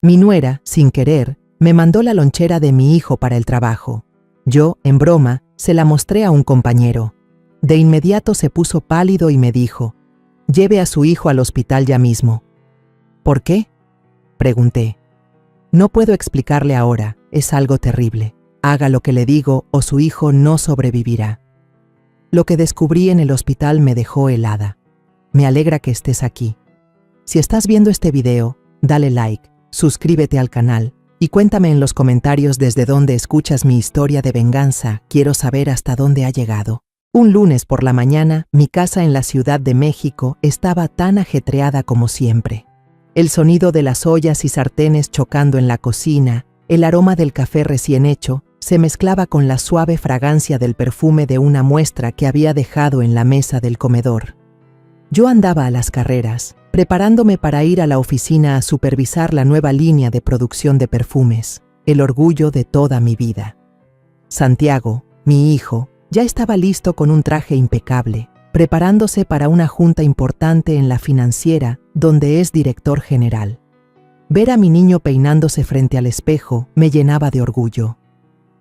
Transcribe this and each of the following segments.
Mi nuera, sin querer, me mandó la lonchera de mi hijo para el trabajo. Yo, en broma, se la mostré a un compañero. De inmediato se puso pálido y me dijo: «Lleve a su hijo al hospital ya mismo». «¿Por qué?», pregunté. «No puedo explicarle ahora, es algo terrible. Haga lo que le digo o su hijo no sobrevivirá». Lo que descubrí en el hospital me dejó helada. Me alegra que estés aquí. Si estás viendo este video, dale like, suscríbete al canal y cuéntame en los comentarios desde dónde escuchas mi historia de venganza. Quiero saber hasta dónde ha llegado. Un lunes por la mañana, mi casa en la Ciudad de México estaba tan ajetreada como siempre. El sonido de las ollas y sartenes chocando en la cocina, el aroma del café recién hecho, se mezclaba con la suave fragancia del perfume de una muestra que había dejado en la mesa del comedor. Yo andaba a las carreras, preparándome para ir a la oficina a supervisar la nueva línea de producción de perfumes, el orgullo de toda mi vida. Santiago, mi hijo, ya estaba listo con un traje impecable, preparándose para una junta importante en la financiera, donde es director general. Ver a mi niño peinándose frente al espejo me llenaba de orgullo.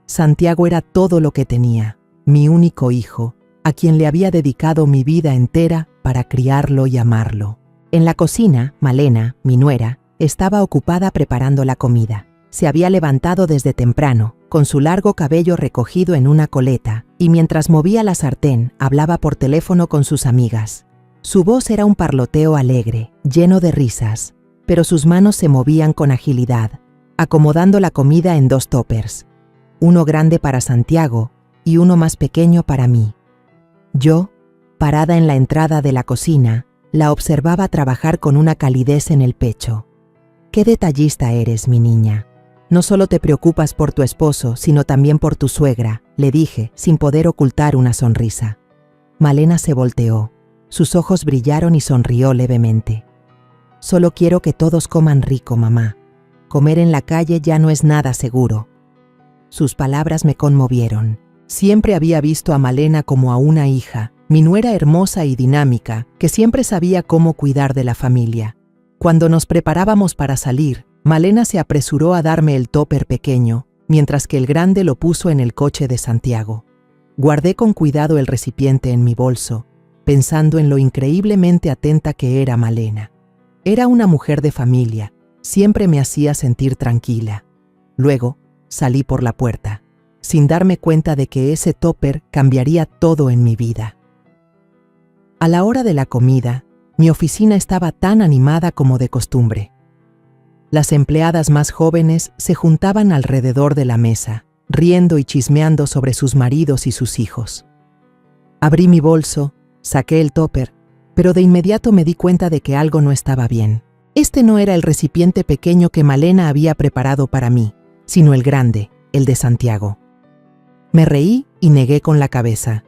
Santiago era todo lo que tenía, mi único hijo, a quien le había dedicado mi vida entera para criarlo y amarlo. En la cocina, Malena, mi nuera, estaba ocupada preparando la comida. Se había levantado desde temprano, con su largo cabello recogido en una coleta, y mientras movía la sartén, hablaba por teléfono con sus amigas. Su voz era un parloteo alegre, lleno de risas, pero sus manos se movían con agilidad, acomodando la comida en 2 tuppers, uno grande para Santiago y uno más pequeño para mí. Yo, parada en la entrada de la cocina, la observaba trabajar con una calidez en el pecho. «Qué detallista eres, mi niña. No solo te preocupas por tu esposo, sino también por tu suegra», le dije, sin poder ocultar una sonrisa. Malena se volteó. Sus ojos brillaron y sonrió levemente. «Solo quiero que todos coman rico, mamá. Comer en la calle ya no es nada seguro». Sus palabras me conmovieron. Siempre había visto a Malena como a una hija, mi nuera hermosa y dinámica, que siempre sabía cómo cuidar de la familia. Cuando nos preparábamos para salir, Malena se apresuró a darme el tupper pequeño, mientras que el grande lo puso en el coche de Santiago. Guardé con cuidado el recipiente en mi bolso, pensando en lo increíblemente atenta que era Malena. Era una mujer de familia, siempre me hacía sentir tranquila. Luego, salí por la puerta, sin darme cuenta de que ese tupper cambiaría todo en mi vida. A la hora de la comida, mi oficina estaba tan animada como de costumbre. Las empleadas más jóvenes se juntaban alrededor de la mesa, riendo y chismeando sobre sus maridos y sus hijos. Abrí mi bolso, saqué el tupper, pero de inmediato me di cuenta de que algo no estaba bien. Este no era el recipiente pequeño que Malena había preparado para mí, sino el grande, el de Santiago. Me reí y negué con la cabeza.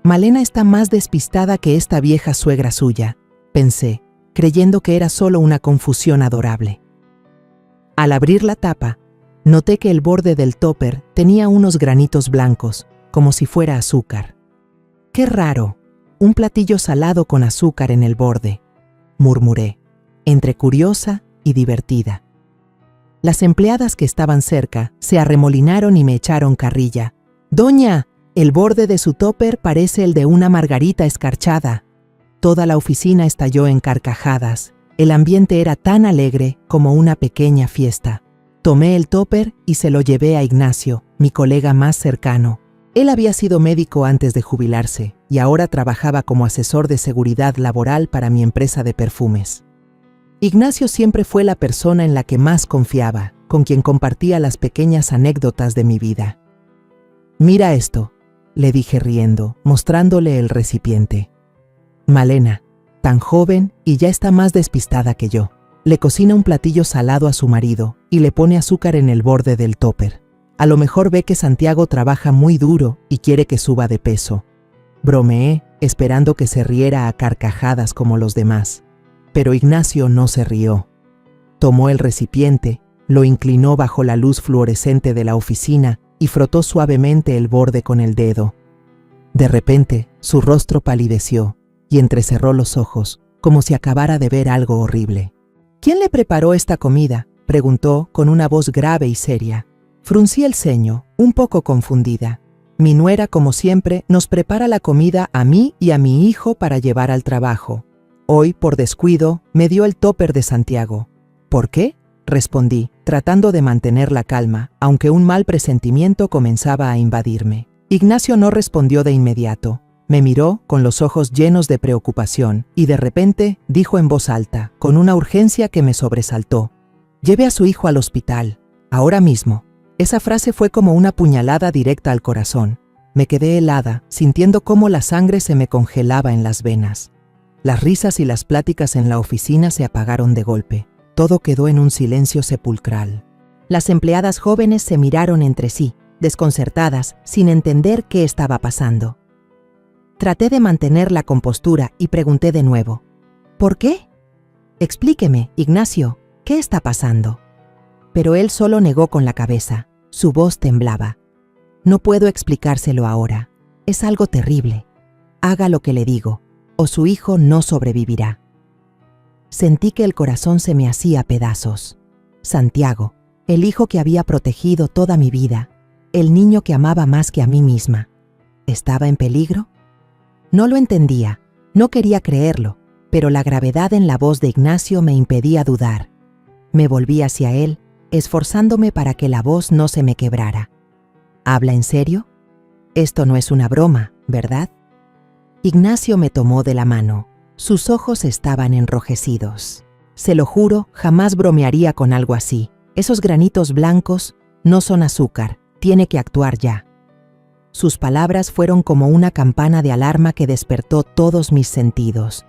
«Malena está más despistada que esta vieja suegra suya», pensé, creyendo que era solo una confusión adorable. Al abrir la tapa, noté que el borde del tupper tenía unos granitos blancos, como si fuera azúcar. «Qué raro, un platillo salado con azúcar en el borde», murmuré, entre curiosa y divertida. Las empleadas que estaban cerca se arremolinaron y me echaron carrilla. «Doña, el borde de su tupper parece el de una margarita escarchada». Toda la oficina estalló en carcajadas. El ambiente era tan alegre como una pequeña fiesta. Tomé el tupper y se lo llevé a Ignacio, mi colega más cercano. Él había sido médico antes de jubilarse y ahora trabajaba como asesor de seguridad laboral para mi empresa de perfumes. Ignacio siempre fue la persona en la que más confiaba, con quien compartía las pequeñas anécdotas de mi vida. «Mira esto», le dije riendo, mostrándole el recipiente. Malena, tan joven y ya está más despistada que yo, le cocina un platillo salado a su marido y le pone azúcar en el borde del tupper. A lo mejor ve que Santiago trabaja muy duro y quiere que suba de peso. Bromeé, esperando que se riera a carcajadas como los demás. Pero Ignacio no se rió. Tomó el recipiente, lo inclinó bajo la luz fluorescente de la oficina y frotó suavemente el borde con el dedo. De repente, su rostro palideció y entrecerró los ojos, como si acabara de ver algo horrible. «¿Quién le preparó esta comida?», preguntó con una voz grave y seria. Fruncí el ceño, un poco confundida. Mi nuera, como siempre, nos prepara la comida a mí y a mi hijo para llevar al trabajo. Hoy, por descuido, me dio el tupper de Santiago. ¿Por qué?, respondí, tratando de mantener la calma, aunque un mal presentimiento comenzaba a invadirme. Ignacio no respondió de inmediato. Me miró con los ojos llenos de preocupación y de repente dijo en voz alta, con una urgencia que me sobresaltó: «Lleve a su hijo al hospital, ahora mismo». Esa frase fue como una puñalada directa al corazón. Me quedé helada, sintiendo cómo la sangre se me congelaba en las venas. Las risas y las pláticas en la oficina se apagaron de golpe. Todo quedó en un silencio sepulcral. Las empleadas jóvenes se miraron entre sí, desconcertadas, sin entender qué estaba pasando. Traté de mantener la compostura y pregunté de nuevo: «¿Por qué? Explíqueme, Ignacio, ¿qué está pasando?». Pero él solo negó con la cabeza. Su voz temblaba. «No puedo explicárselo ahora. Es algo terrible. Haga lo que le digo, o su hijo no sobrevivirá». Sentí que el corazón se me hacía pedazos. Santiago, el hijo que había protegido toda mi vida, el niño que amaba más que a mí misma, ¿estaba en peligro? No lo entendía, no quería creerlo, pero la gravedad en la voz de Ignacio me impedía dudar. Me volví hacia él, esforzándome para que la voz no se me quebrara. ¿Habla en serio? Esto no es una broma, ¿verdad? Ignacio me tomó de la mano. Sus ojos estaban enrojecidos. Se lo juro, jamás bromearía con algo así. Esos granitos blancos no son azúcar, tiene que actuar ya. Sus palabras fueron como una campana de alarma que despertó todos mis sentidos.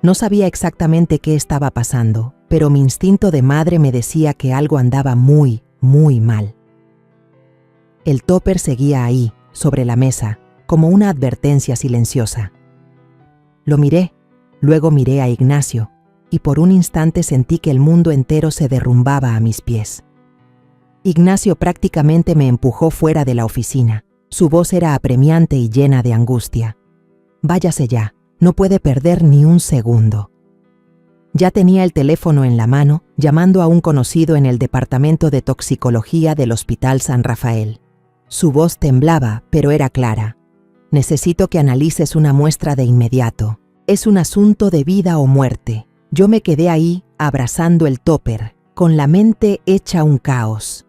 No sabía exactamente qué estaba pasando, pero mi instinto de madre me decía que algo andaba muy, muy mal. El tupper seguía ahí, sobre la mesa, como una advertencia silenciosa. Lo miré, luego miré a Ignacio, y por un instante sentí que el mundo entero se derrumbaba a mis pies. Ignacio prácticamente me empujó fuera de la oficina. Su voz era apremiante y llena de angustia. «Váyase ya, no puede perder ni un segundo». Ya tenía el teléfono en la mano, llamando a un conocido en el departamento de toxicología del Hospital San Rafael. Su voz temblaba, pero era clara. «Necesito que analices una muestra de inmediato. Es un asunto de vida o muerte». Yo me quedé ahí, abrazando el tupper, con la mente hecha un caos.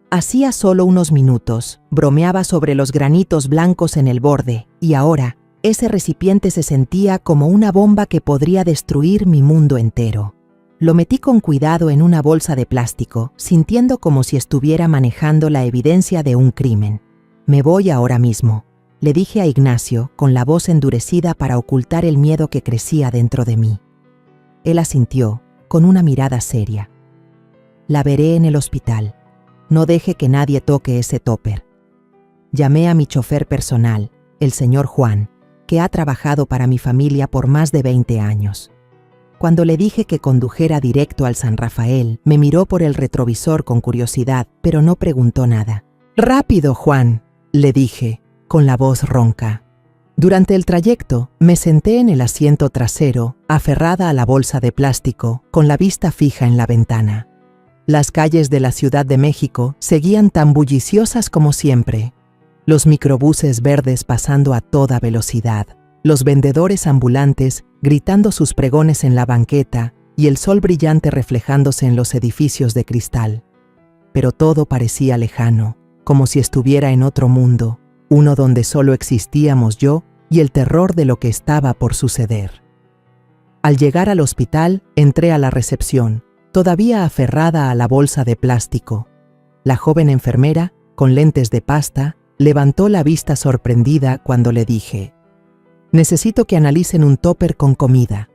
Hacía solo unos minutos, bromeaba sobre los granitos blancos en el borde, y ahora, ese recipiente se sentía como una bomba que podría destruir mi mundo entero. Lo metí con cuidado en una bolsa de plástico, sintiendo como si estuviera manejando la evidencia de un crimen. «Me voy ahora mismo», le dije a Ignacio, con la voz endurecida para ocultar el miedo que crecía dentro de mí. Él asintió, con una mirada seria. «La veré en el hospital. No deje que nadie toque ese tupper». Llamé a mi chofer personal, el señor Juan, que ha trabajado para mi familia por más de 20 años. Cuando le dije que condujera directo al San Rafael, me miró por el retrovisor con curiosidad, pero no preguntó nada. «Rápido, Juan», le dije, con la voz ronca. Durante el trayecto, me senté en el asiento trasero, aferrada a la bolsa de plástico, con la vista fija en la ventana. Las calles de la Ciudad de México seguían tan bulliciosas como siempre. Los microbuses verdes pasando a toda velocidad, los vendedores ambulantes gritando sus pregones en la banqueta y el sol brillante reflejándose en los edificios de cristal. Pero todo parecía lejano, como si estuviera en otro mundo, uno donde solo existíamos yo y el terror de lo que estaba por suceder. Al llegar al hospital, entré a la recepción, todavía aferrada a la bolsa de plástico. La joven enfermera, con lentes de pasta, levantó la vista sorprendida cuando le dije: «Necesito que analicen un tupper con comida.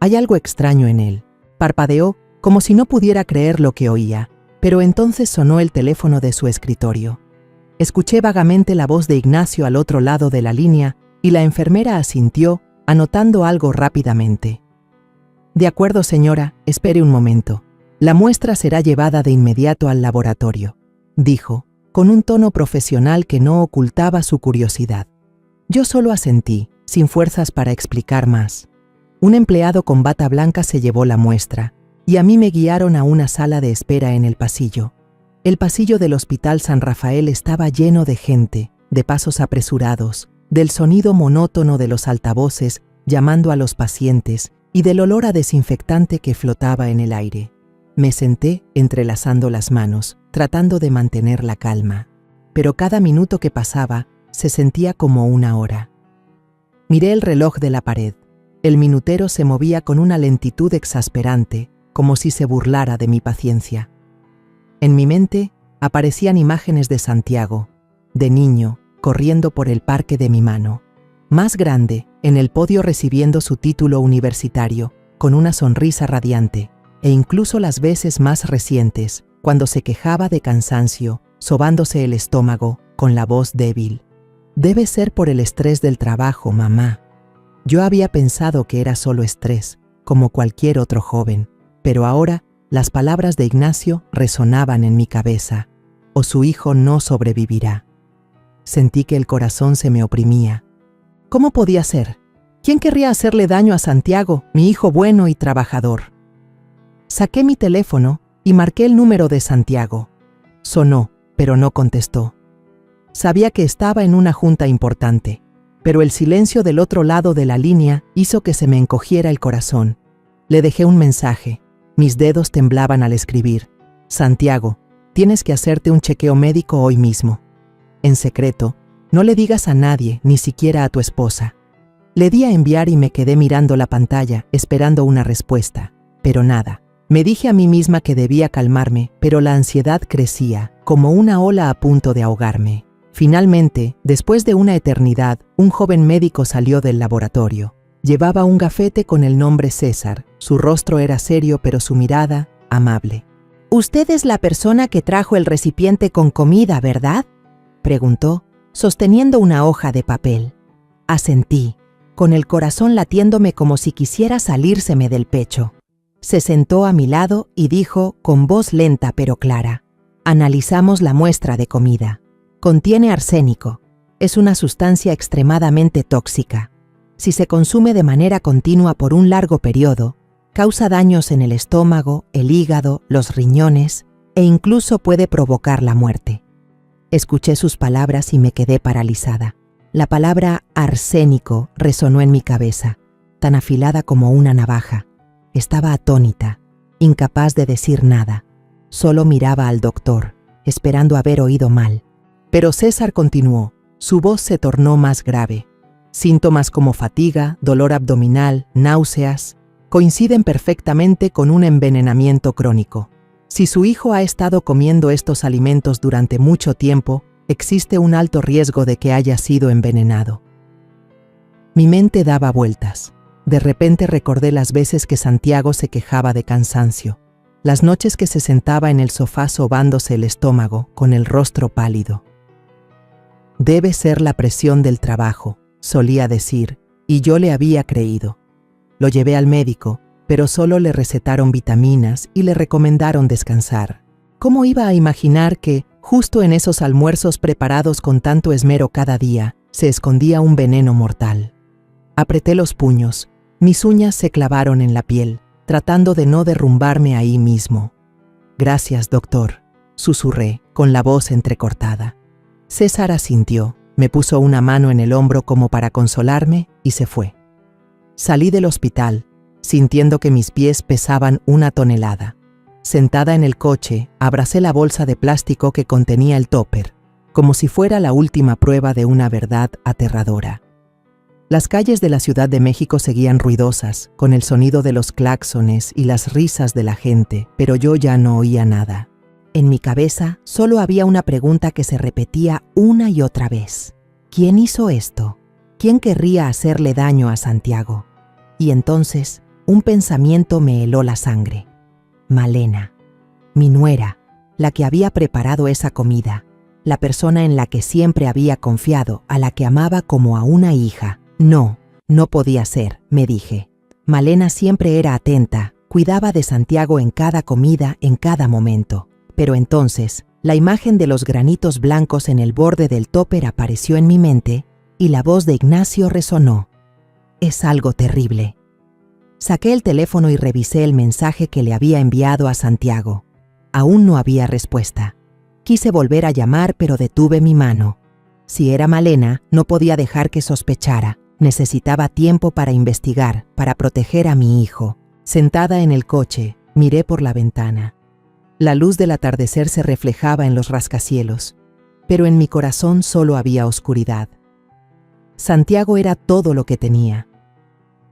Hay algo extraño en él». Parpadeó, como si no pudiera creer lo que oía, pero entonces sonó el teléfono de su escritorio. Escuché vagamente la voz de Ignacio al otro lado de la línea y la enfermera asintió, anotando algo rápidamente. «De acuerdo, señora, espere un momento. La muestra será llevada de inmediato al laboratorio», dijo, con un tono profesional que no ocultaba su curiosidad. Yo solo asentí, sin fuerzas para explicar más. Un empleado con bata blanca se llevó la muestra. y a mí me guiaron a una sala de espera en el pasillo. El pasillo del Hospital San Rafael estaba lleno de gente, de pasos apresurados, del sonido monótono de los altavoces llamando a los pacientes y del olor a desinfectante que flotaba en el aire. Me senté entrelazando las manos, tratando de mantener la calma, pero cada minuto que pasaba se sentía como una hora. Miré el reloj de la pared. El minutero se movía con una lentitud exasperante, como si se burlara de mi paciencia. En mi mente aparecían imágenes de Santiago, de niño, corriendo por el parque de mi mano, más grande, en el podio recibiendo su título universitario, con una sonrisa radiante, e incluso las veces más recientes, cuando se quejaba de cansancio, sobándose el estómago, con la voz débil. Debe ser por el estrés del trabajo, mamá. Yo había pensado que era solo estrés, como cualquier otro joven, pero ahora las palabras de Ignacio resonaban en mi cabeza. O su hijo no sobrevivirá. Sentí que el corazón se me oprimía. ¿Cómo podía ser? ¿Quién querría hacerle daño a Santiago, mi hijo bueno y trabajador? Saqué mi teléfono y marqué el número de Santiago. Sonó, pero no contestó. Sabía que estaba en una junta importante, pero el silencio del otro lado de la línea hizo que se me encogiera el corazón. Le dejé un mensaje. Mis dedos temblaban al escribir. Santiago, tienes que hacerte un chequeo médico hoy mismo. En secreto, no le digas a nadie, ni siquiera a tu esposa. Le di a enviar y me quedé mirando la pantalla, esperando una respuesta, pero nada. Me dije a mí misma que debía calmarme, pero la ansiedad crecía, como una ola a punto de ahogarme. Finalmente, después de una eternidad, un joven médico salió del laboratorio. Llevaba un gafete con el nombre César. Su rostro era serio, pero su mirada, amable. «Usted es la persona que trajo el recipiente con comida, ¿verdad?», preguntó, sosteniendo una hoja de papel. Asentí, con el corazón latiéndome como si quisiera salírseme del pecho. Se sentó a mi lado y dijo con voz lenta pero clara: «Analizamos la muestra de comida. Contiene arsénico. Es una sustancia extremadamente tóxica. Si se consume de manera continua por un largo periodo, causa daños en el estómago, el hígado, los riñones e incluso puede provocar la muerte». Escuché sus palabras y me quedé paralizada. La palabra arsénico resonó en mi cabeza, tan afilada como una navaja. Estaba atónita, incapaz de decir nada. Solo miraba al doctor, esperando haber oído mal. Pero César continuó. Su voz se tornó más grave. Síntomas como fatiga, dolor abdominal, náuseas, coinciden perfectamente con un envenenamiento crónico. Si su hijo ha estado comiendo estos alimentos durante mucho tiempo, existe un alto riesgo de que haya sido envenenado. Mi mente daba vueltas. De repente recordé las veces que Santiago se quejaba de cansancio, las noches que se sentaba en el sofá sobándose el estómago, con el rostro pálido. «Debe ser la presión del trabajo», solía decir, y yo le había creído. Lo llevé al médico, pero solo le recetaron vitaminas y le recomendaron descansar. ¿Cómo iba a imaginar que, justo en esos almuerzos preparados con tanto esmero cada día, se escondía un veneno mortal? Apreté los puños. Mis uñas se clavaron en la piel, tratando de no derrumbarme ahí mismo. «Gracias, doctor», susurré, con la voz entrecortada. César asintió, me puso una mano en el hombro como para consolarme y se fue. Salí del hospital, sintiendo que mis pies pesaban 1 tonelada. Sentada en el coche, abracé la bolsa de plástico que contenía el topper, como si fuera la última prueba de una verdad aterradora. Las calles de la Ciudad de México seguían ruidosas, con el sonido de los claxones y las risas de la gente, pero yo ya no oía nada. En mi cabeza solo había una pregunta que se repetía una y otra vez. ¿Quién hizo esto? ¿Quién querría hacerle daño a Santiago? Y entonces, un pensamiento me heló la sangre. Malena, mi nuera, la que había preparado esa comida, la persona en la que siempre había confiado, a la que amaba como a una hija. No, no podía ser, me dije. Malena siempre era atenta, cuidaba de Santiago en cada comida, en cada momento. Pero entonces, la imagen de los granitos blancos en el borde del topper apareció en mi mente y la voz de Ignacio resonó. «Es algo terrible». Saqué el teléfono y revisé el mensaje que le había enviado a Santiago. Aún no había respuesta. Quise volver a llamar, pero detuve mi mano. Si era Malena, no podía dejar que sospechara. Necesitaba tiempo para investigar, para proteger a mi hijo. Sentada en el coche, miré por la ventana. La luz del atardecer se reflejaba en los rascacielos, pero en mi corazón solo había oscuridad. Santiago era todo lo que tenía.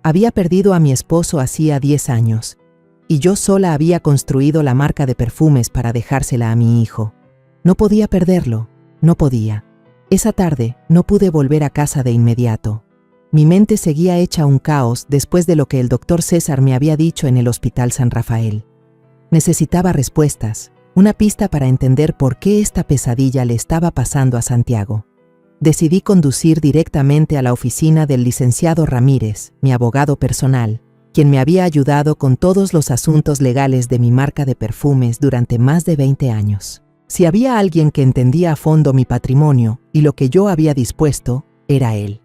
Había perdido a mi esposo hacía 10 años, y yo sola había construido la marca de perfumes para dejársela a mi hijo. No podía perderlo, no podía. Esa tarde no pude volver a casa de inmediato. Mi mente seguía hecha un caos después de lo que el doctor César me había dicho en el Hospital San Rafael. Necesitaba respuestas, una pista para entender por qué esta pesadilla le estaba pasando a Santiago. Decidí conducir directamente a la oficina del licenciado Ramírez, mi abogado personal, quien me había ayudado con todos los asuntos legales de mi marca de perfumes durante más de 20 años. Si había alguien que entendía a fondo mi patrimonio y lo que yo había dispuesto, era él.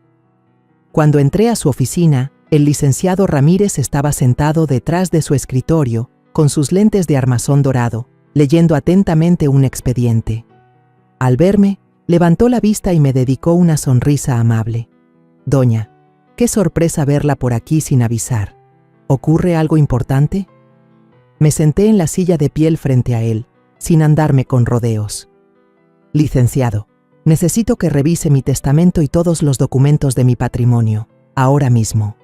Cuando entré a su oficina, el licenciado Ramírez estaba sentado detrás de su escritorio, con sus lentes de armazón dorado, leyendo atentamente un expediente. Al verme, levantó la vista y me dedicó una sonrisa amable. «Doña, qué sorpresa verla por aquí sin avisar. ¿Ocurre algo importante?» Me senté en la silla de piel frente a él, sin andarme con rodeos. «Licenciado, necesito que revise mi testamento y todos los documentos de mi patrimonio, ahora mismo».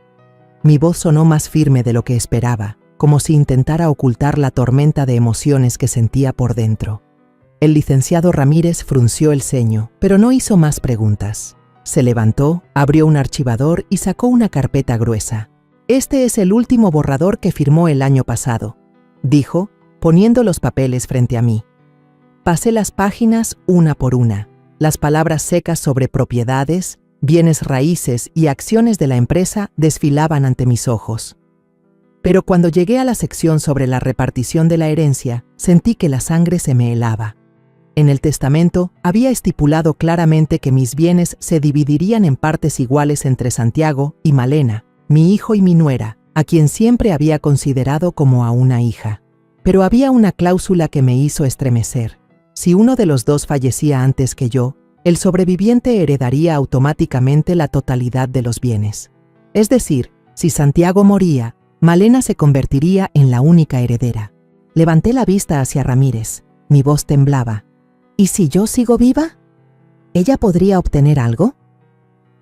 Mi voz sonó más firme de lo que esperaba, como si intentara ocultar la tormenta de emociones que sentía por dentro. El licenciado Ramírez frunció el ceño, pero no hizo más preguntas. Se levantó, abrió un archivador y sacó una carpeta gruesa. «Este es el último borrador que firmó el año pasado», dijo, poniendo los papeles frente a mí. Pasé las páginas una por una. Las palabras secas sobre propiedades, bienes raíces y acciones de la empresa desfilaban ante mis ojos. Pero cuando llegué a la sección sobre la repartición de la herencia, sentí que la sangre se me helaba. En el testamento había estipulado claramente que mis bienes se dividirían en partes iguales entre Santiago y Malena, mi hijo y mi nuera, a quien siempre había considerado como a una hija. Pero había una cláusula que me hizo estremecer. Si uno de los dos fallecía antes que yo, el sobreviviente heredaría automáticamente la totalidad de los bienes. Es decir, si Santiago moría, Malena se convertiría en la única heredera. Levanté la vista hacia Ramírez. Mi voz temblaba. ¿Y si yo sigo viva? ¿Ella podría obtener algo?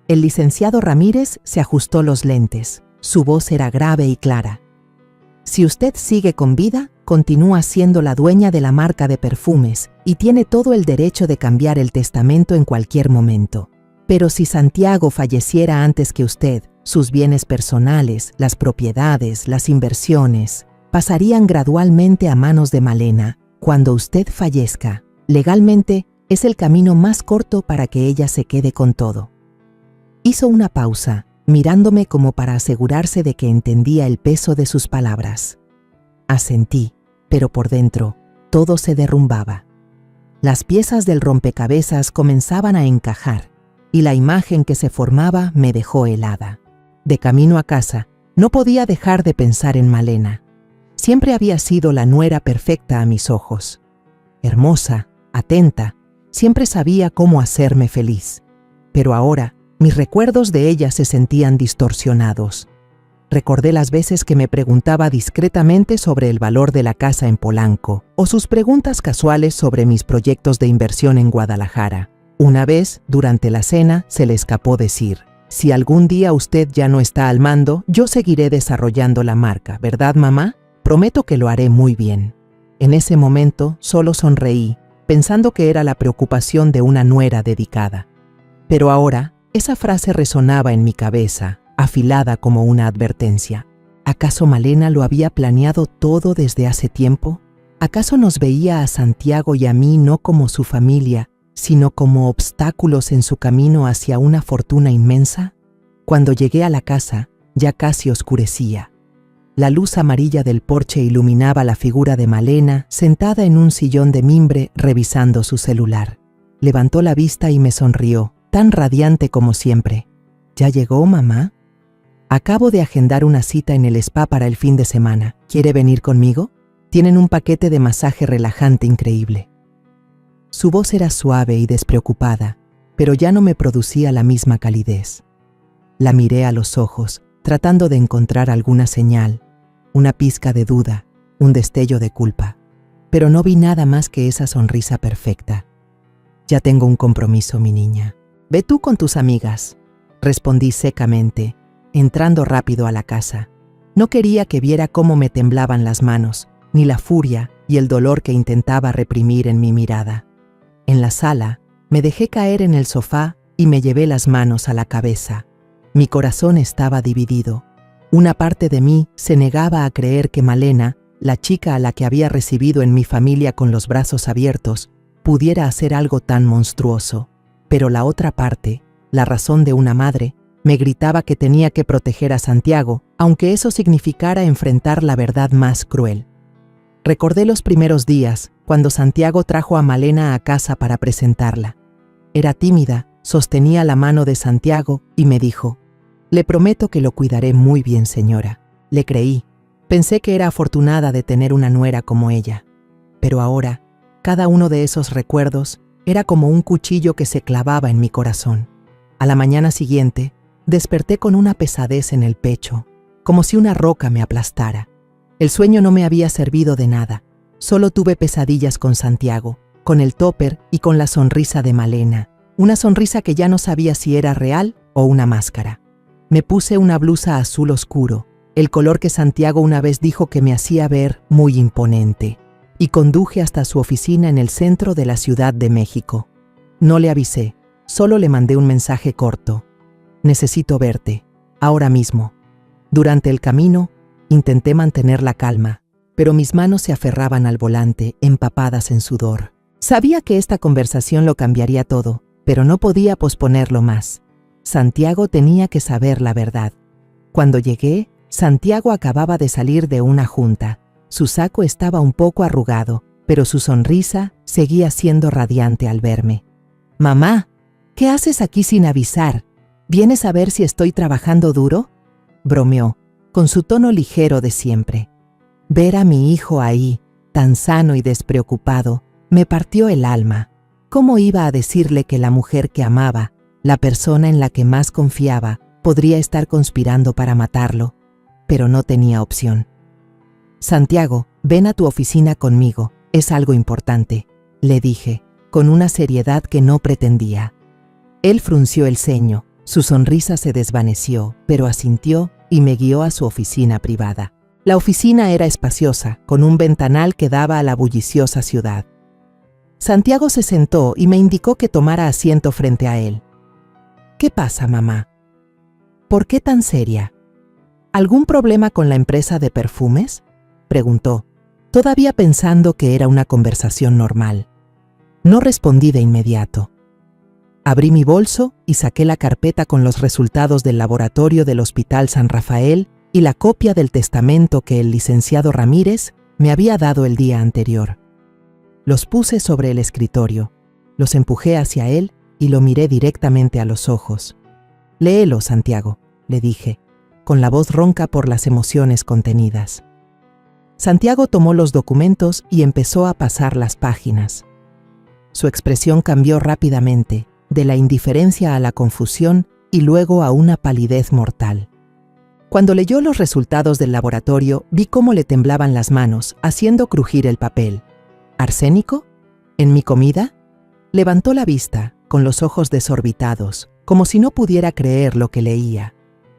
El licenciado Ramírez se ajustó los lentes. Su voz era grave y clara. Si usted sigue con vida, continúa siendo la dueña de la marca de perfumes y tiene todo el derecho de cambiar el testamento en cualquier momento. Pero si Santiago falleciera antes que usted, sus bienes personales, las propiedades, las inversiones, pasarían gradualmente a manos de Malena. Cuando usted fallezca, legalmente es el camino más corto para que ella se quede con todo. Hizo una pausa, mirándome como para asegurarse de que entendía el peso de sus palabras. Asentí, pero por dentro, todo se derrumbaba. Las piezas del rompecabezas comenzaban a encajar, y la imagen que se formaba me dejó helada. De camino a casa, no podía dejar de pensar en Malena. Siempre había sido la nuera perfecta a mis ojos. Hermosa, atenta, siempre sabía cómo hacerme feliz. Pero ahora, mis recuerdos de ella se sentían distorsionados. Recordé las veces que me preguntaba discretamente sobre el valor de la casa en Polanco, o sus preguntas casuales sobre mis proyectos de inversión en Guadalajara. Una vez, durante la cena, se le escapó decir: «Si algún día usted ya no está al mando, yo seguiré desarrollando la marca, ¿verdad, mamá? Prometo que lo haré muy bien». En ese momento, solo sonreí, pensando que era la preocupación de una nuera dedicada. Pero ahora, esa frase resonaba en mi cabeza, afilada como una advertencia. ¿Acaso Malena lo había planeado todo desde hace tiempo? ¿Acaso nos veía a Santiago y a mí no como su familia, sino como obstáculos en su camino hacia una fortuna inmensa? Cuando llegué a la casa, ya casi oscurecía. La luz amarilla del porche iluminaba la figura de Malena sentada en un sillón de mimbre revisando su celular. Levantó la vista y me sonrió, tan radiante como siempre. «¿Ya llegó, mamá?». Acabo de agendar una cita en el spa para el fin de semana. ¿Quiere venir conmigo? Tienen un paquete de masaje relajante increíble. Su voz era suave y despreocupada, pero ya no me producía la misma calidez. La miré a los ojos, tratando de encontrar alguna señal, una pizca de duda, un destello de culpa, pero no vi nada más que esa sonrisa perfecta. Ya tengo un compromiso, mi niña. Ve tú con tus amigas, respondí secamente, entrando rápido a la casa. No quería que viera cómo me temblaban las manos, ni la furia y el dolor que intentaba reprimir en mi mirada. En la sala, me dejé caer en el sofá y me llevé las manos a la cabeza. Mi corazón estaba dividido. Una parte de mí se negaba a creer que Malena, la chica a la que había recibido en mi familia con los brazos abiertos, pudiera hacer algo tan monstruoso. Pero la otra parte, la razón de una madre, me gritaba que tenía que proteger a Santiago, aunque eso significara enfrentar la verdad más cruel. Recordé los primeros días, cuando Santiago trajo a Malena a casa para presentarla. Era tímida, sostenía la mano de Santiago y me dijo: «Le prometo que lo cuidaré muy bien, señora». Le creí. Pensé que era afortunada de tener una nuera como ella. Pero ahora, cada uno de esos recuerdos era como un cuchillo que se clavaba en mi corazón. A la mañana siguiente, desperté con una pesadez en el pecho, como si una roca me aplastara. El sueño no me había servido de nada. Solo tuve pesadillas con Santiago, con el topper y con la sonrisa de Malena, una sonrisa que ya no sabía si era real o una máscara. Me puse una blusa azul oscuro, el color que Santiago una vez dijo que me hacía ver muy imponente, y conduje hasta su oficina en el centro de la Ciudad de México. No le avisé, solo le mandé un mensaje corto: «Necesito verte, ahora mismo». Durante el camino, intenté mantener la calma, pero mis manos se aferraban al volante, empapadas en sudor. Sabía que esta conversación lo cambiaría todo, pero no podía posponerlo más. Santiago tenía que saber la verdad. Cuando llegué, Santiago acababa de salir de una junta. Su saco estaba un poco arrugado, pero su sonrisa seguía siendo radiante al verme. «Mamá, ¿qué haces aquí sin avisar? ¿Vienes a ver si estoy trabajando duro?», bromeó, con su tono ligero de siempre. Ver a mi hijo ahí, tan sano y despreocupado, me partió el alma. ¿Cómo iba a decirle que la mujer que amaba, la persona en la que más confiaba, podría estar conspirando para matarlo? Pero no tenía opción. «Santiago, ven a tu oficina conmigo, es algo importante», le dije, con una seriedad que no pretendía. Él frunció el ceño, su sonrisa se desvaneció, pero asintió y me guió a su oficina privada. La oficina era espaciosa, con un ventanal que daba a la bulliciosa ciudad. Santiago se sentó y me indicó que tomara asiento frente a él. «¿Qué pasa, mamá? ¿Por qué tan seria? ¿Algún problema con la empresa de perfumes?», preguntó, todavía pensando que era una conversación normal. No respondí de inmediato. Abrí mi bolso y saqué la carpeta con los resultados del laboratorio del Hospital San Rafael y la copia del testamento que el licenciado Ramírez me había dado el día anterior. Los puse sobre el escritorio, los empujé hacia él y lo miré directamente a los ojos. «Léelo, Santiago», le dije, con la voz ronca por las emociones contenidas. Santiago tomó los documentos y empezó a pasar las páginas. Su expresión cambió rápidamente, de la indiferencia a la confusión y luego a una palidez mortal. Cuando leyó los resultados del laboratorio, vi cómo le temblaban las manos, haciendo crujir el papel. «¿Arsénico? ¿En mi comida?». Levantó la vista, con los ojos desorbitados, como si no pudiera creer lo que leía.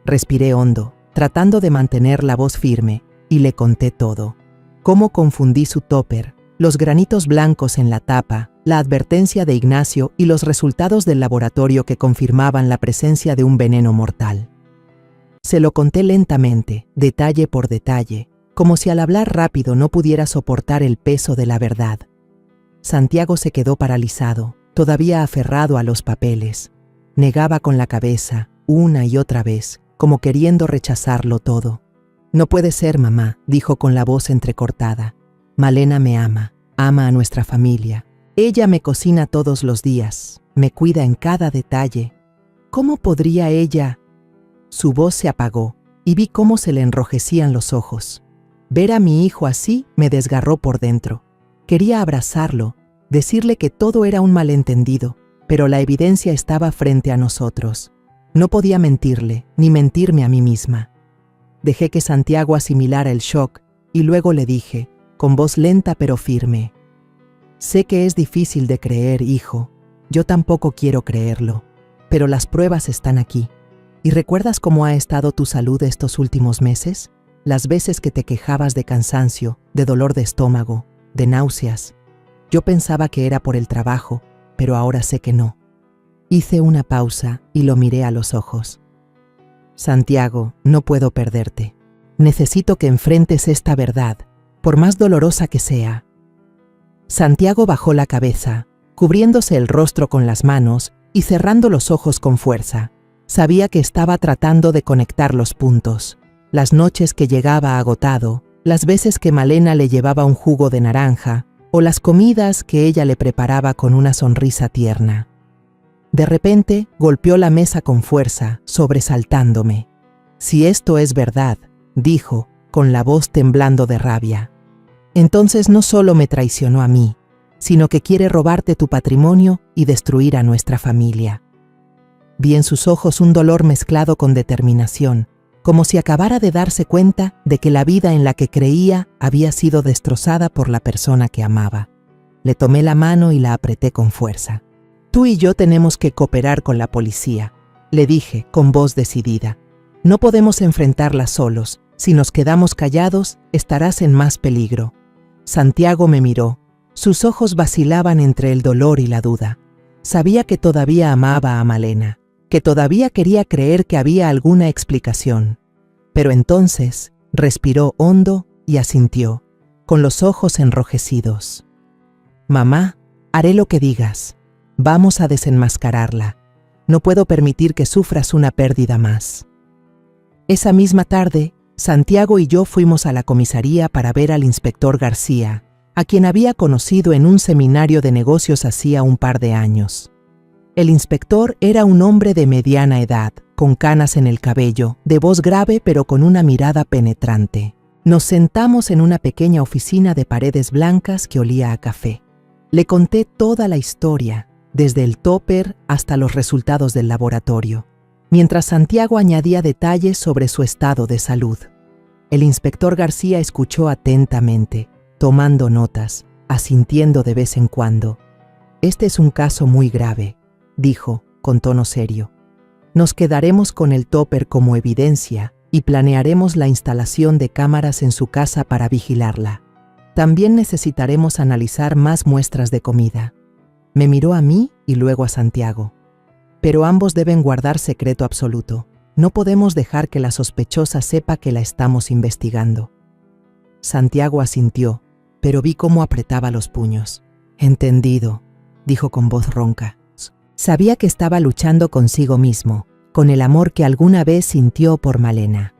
Respiré hondo, tratando de mantener la voz firme, y le conté todo. Cómo confundí su topper, los granitos blancos en la tapa, la advertencia de Ignacio y los resultados del laboratorio que confirmaban la presencia de un veneno mortal. Se lo conté lentamente, detalle por detalle, como si al hablar rápido no pudiera soportar el peso de la verdad. Santiago se quedó paralizado, todavía aferrado a los papeles. Negaba con la cabeza, una y otra vez, como queriendo rechazarlo todo. «No puede ser, mamá», dijo con la voz entrecortada. «Malena me ama, ama a nuestra familia. Ella me cocina todos los días, me cuida en cada detalle. ¿Cómo podría ella?». Su voz se apagó, y vi cómo se le enrojecían los ojos. Ver a mi hijo así me desgarró por dentro. Quería abrazarlo, decirle que todo era un malentendido, pero la evidencia estaba frente a nosotros. No podía mentirle, ni mentirme a mí misma. Dejé que Santiago asimilara el shock y luego le dije, con voz lenta pero firme: sé que es difícil de creer, hijo. Yo tampoco quiero creerlo, pero las pruebas están aquí. ¿Y recuerdas cómo ha estado tu salud estos últimos meses? Las veces que te quejabas de cansancio, de dolor de estómago, de náuseas. Yo pensaba que era por el trabajo, pero ahora sé que no. Hice una pausa y lo miré a los ojos. Santiago, no puedo perderte. Necesito que enfrentes esta verdad, por más dolorosa que sea. Santiago bajó la cabeza, cubriéndose el rostro con las manos y cerrando los ojos con fuerza. Sabía que estaba tratando de conectar los puntos. Las noches que llegaba agotado, las veces que Malena le llevaba un jugo de naranja, o las comidas que ella le preparaba con una sonrisa tierna. De repente, golpeó la mesa con fuerza, sobresaltándome. Si esto es verdad, dijo, con la voz temblando de rabia, entonces no solo me traicionó a mí, sino que quiere robarte tu patrimonio y destruir a nuestra familia. Vi en sus ojos un dolor mezclado con determinación, como si acabara de darse cuenta de que la vida en la que creía había sido destrozada por la persona que amaba. Le tomé la mano y la apreté con fuerza. Tú y yo tenemos que cooperar con la policía, le dije con voz decidida. No podemos enfrentarla solos. Si nos quedamos callados, estarás en más peligro. Santiago me miró. Sus ojos vacilaban entre el dolor y la duda. Sabía que todavía amaba a Malena, que todavía quería creer que había alguna explicación. Pero entonces respiró hondo y asintió, con los ojos enrojecidos. Mamá, haré lo que digas. Vamos a desenmascararla. No puedo permitir que sufras una pérdida más. Esa misma tarde, Santiago y yo fuimos a la comisaría para ver al inspector García, a quien había conocido en un seminario de negocios hacía un par de años. El inspector era un hombre de mediana edad, con canas en el cabello, de voz grave pero con una mirada penetrante. Nos sentamos en una pequeña oficina de paredes blancas que olía a café. Le conté toda la historia, desde el topper hasta los resultados del laboratorio, mientras Santiago añadía detalles sobre su estado de salud. El inspector García escuchó atentamente, tomando notas, asintiendo de vez en cuando. Este es un caso muy grave, dijo, con tono serio. Nos quedaremos con el topper como evidencia y planearemos la instalación de cámaras en su casa para vigilarla. También necesitaremos analizar más muestras de comida. Me miró a mí y luego a Santiago. Pero ambos deben guardar secreto absoluto. No podemos dejar que la sospechosa sepa que la estamos investigando. Santiago asintió, pero vi cómo apretaba los puños. Entendido, dijo con voz ronca. Sabía que estaba luchando consigo mismo, con el amor que alguna vez sintió por Malena.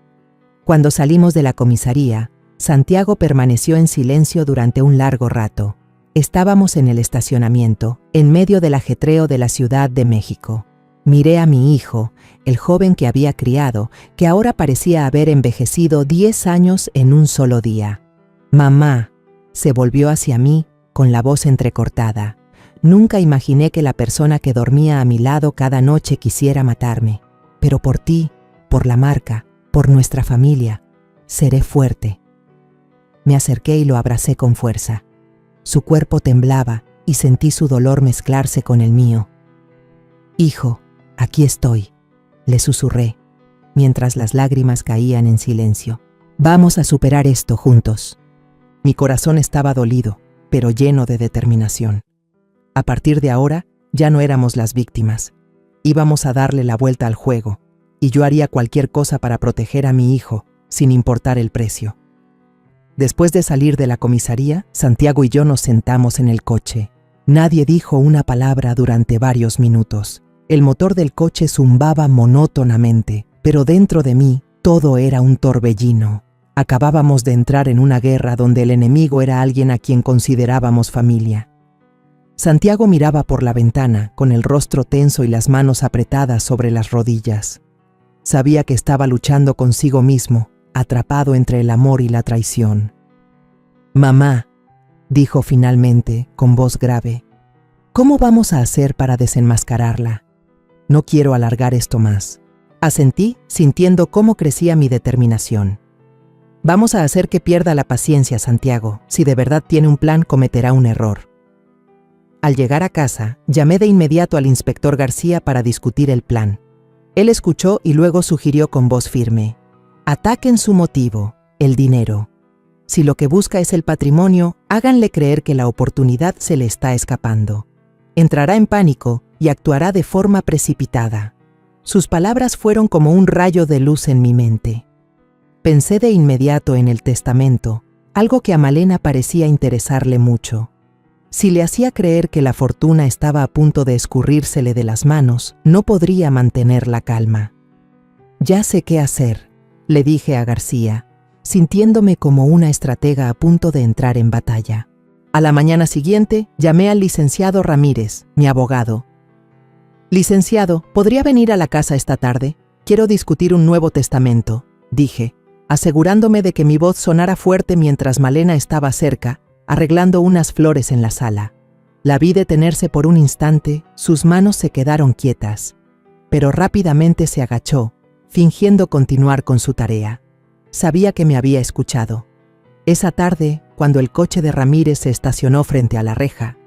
Cuando salimos de la comisaría, Santiago permaneció en silencio durante un largo rato. Estábamos en el estacionamiento, en medio del ajetreo de la Ciudad de México. Miré a mi hijo, el joven que había criado, que ahora parecía haber envejecido 10 años en un solo día. Mamá, se volvió hacia mí, con la voz entrecortada. Nunca imaginé que la persona que dormía a mi lado cada noche quisiera matarme. Pero por ti, por la marca, por nuestra familia, seré fuerte. Me acerqué y lo abracé con fuerza. Su cuerpo temblaba y sentí su dolor mezclarse con el mío. Hijo, aquí estoy, le susurré, mientras las lágrimas caían en silencio. Vamos a superar esto juntos. Mi corazón estaba dolido, pero lleno de determinación. A partir de ahora, ya no éramos las víctimas. Íbamos a darle la vuelta al juego, y yo haría cualquier cosa para proteger a mi hijo, sin importar el precio. Después de salir de la comisaría, Santiago y yo nos sentamos en el coche. Nadie dijo una palabra durante varios minutos. El motor del coche zumbaba monótonamente, pero dentro de mí todo era un torbellino. Acabábamos de entrar en una guerra donde el enemigo era alguien a quien considerábamos familia. Santiago miraba por la ventana, con el rostro tenso y las manos apretadas sobre las rodillas. Sabía que estaba luchando consigo mismo, atrapado entre el amor y la traición. «Mamá», dijo finalmente, con voz grave, «¿cómo vamos a hacer para desenmascararla? No quiero alargar esto más». Asentí, sintiendo cómo crecía mi determinación. «Vamos a hacer que pierda la paciencia, Santiago. Si de verdad tiene un plan, cometerá un error». Al llegar a casa, llamé de inmediato al inspector García para discutir el plan. Él escuchó y luego sugirió con voz firme: «Ataquen su motivo, el dinero. Si lo que busca es el patrimonio, háganle creer que la oportunidad se le está escapando. Entrará en pánico y actuará de forma precipitada». Sus palabras fueron como un rayo de luz en mi mente. Pensé de inmediato en el testamento, algo que a Malena parecía interesarle mucho. Si le hacía creer que la fortuna estaba a punto de escurrírsele de las manos, no podría mantener la calma. «Ya sé qué hacer», le dije a García, sintiéndome como una estratega a punto de entrar en batalla. A la mañana siguiente, llamé al licenciado Ramírez, mi abogado. «Licenciado, ¿podría venir a la casa esta tarde? Quiero discutir un nuevo testamento», dije, asegurándome de que mi voz sonara fuerte mientras Malena estaba cerca, arreglando unas flores en la sala. La vi detenerse por un instante, sus manos se quedaron quietas, pero rápidamente se agachó, fingiendo continuar con su tarea. Sabía que me había escuchado. Esa tarde, cuando el coche de Ramírez se estacionó frente a la reja,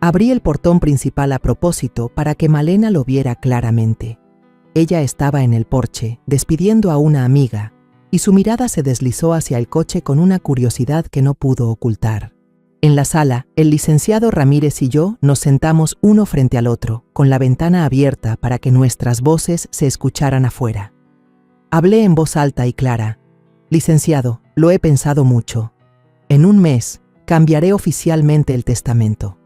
abrí el portón principal a propósito para que Malena lo viera claramente. Ella estaba en el porche, despidiendo a una amiga, y su mirada se deslizó hacia el coche con una curiosidad que no pudo ocultar. En la sala, el licenciado Ramírez y yo nos sentamos uno frente al otro, con la ventana abierta para que nuestras voces se escucharan afuera. Hablé en voz alta y clara: «Licenciado, lo he pensado mucho. En un mes, cambiaré oficialmente el testamento.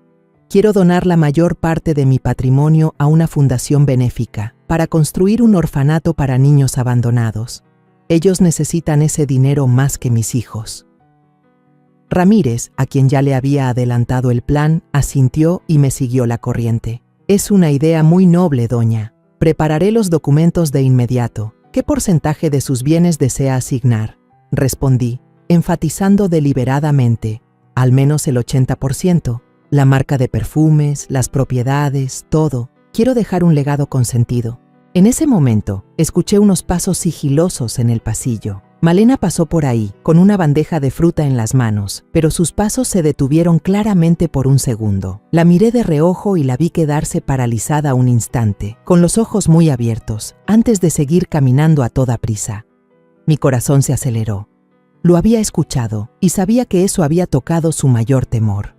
Quiero donar la mayor parte de mi patrimonio a una fundación benéfica para construir un orfanato para niños abandonados. Ellos necesitan ese dinero más que mis hijos». Ramírez, a quien ya le había adelantado el plan, asintió y me siguió la corriente. «Es una idea muy noble, doña. Prepararé los documentos de inmediato. ¿Qué porcentaje de sus bienes desea asignar?», respondí, enfatizando deliberadamente: «Al menos el 80%. La marca de perfumes, las propiedades, todo. Quiero dejar un legado con sentido». En ese momento, escuché unos pasos sigilosos en el pasillo. Malena pasó por ahí, con una bandeja de fruta en las manos, pero sus pasos se detuvieron claramente por un segundo. La miré de reojo y la vi quedarse paralizada un instante, con los ojos muy abiertos, antes de seguir caminando a toda prisa. Mi corazón se aceleró. Lo había escuchado y sabía que eso había tocado su mayor temor.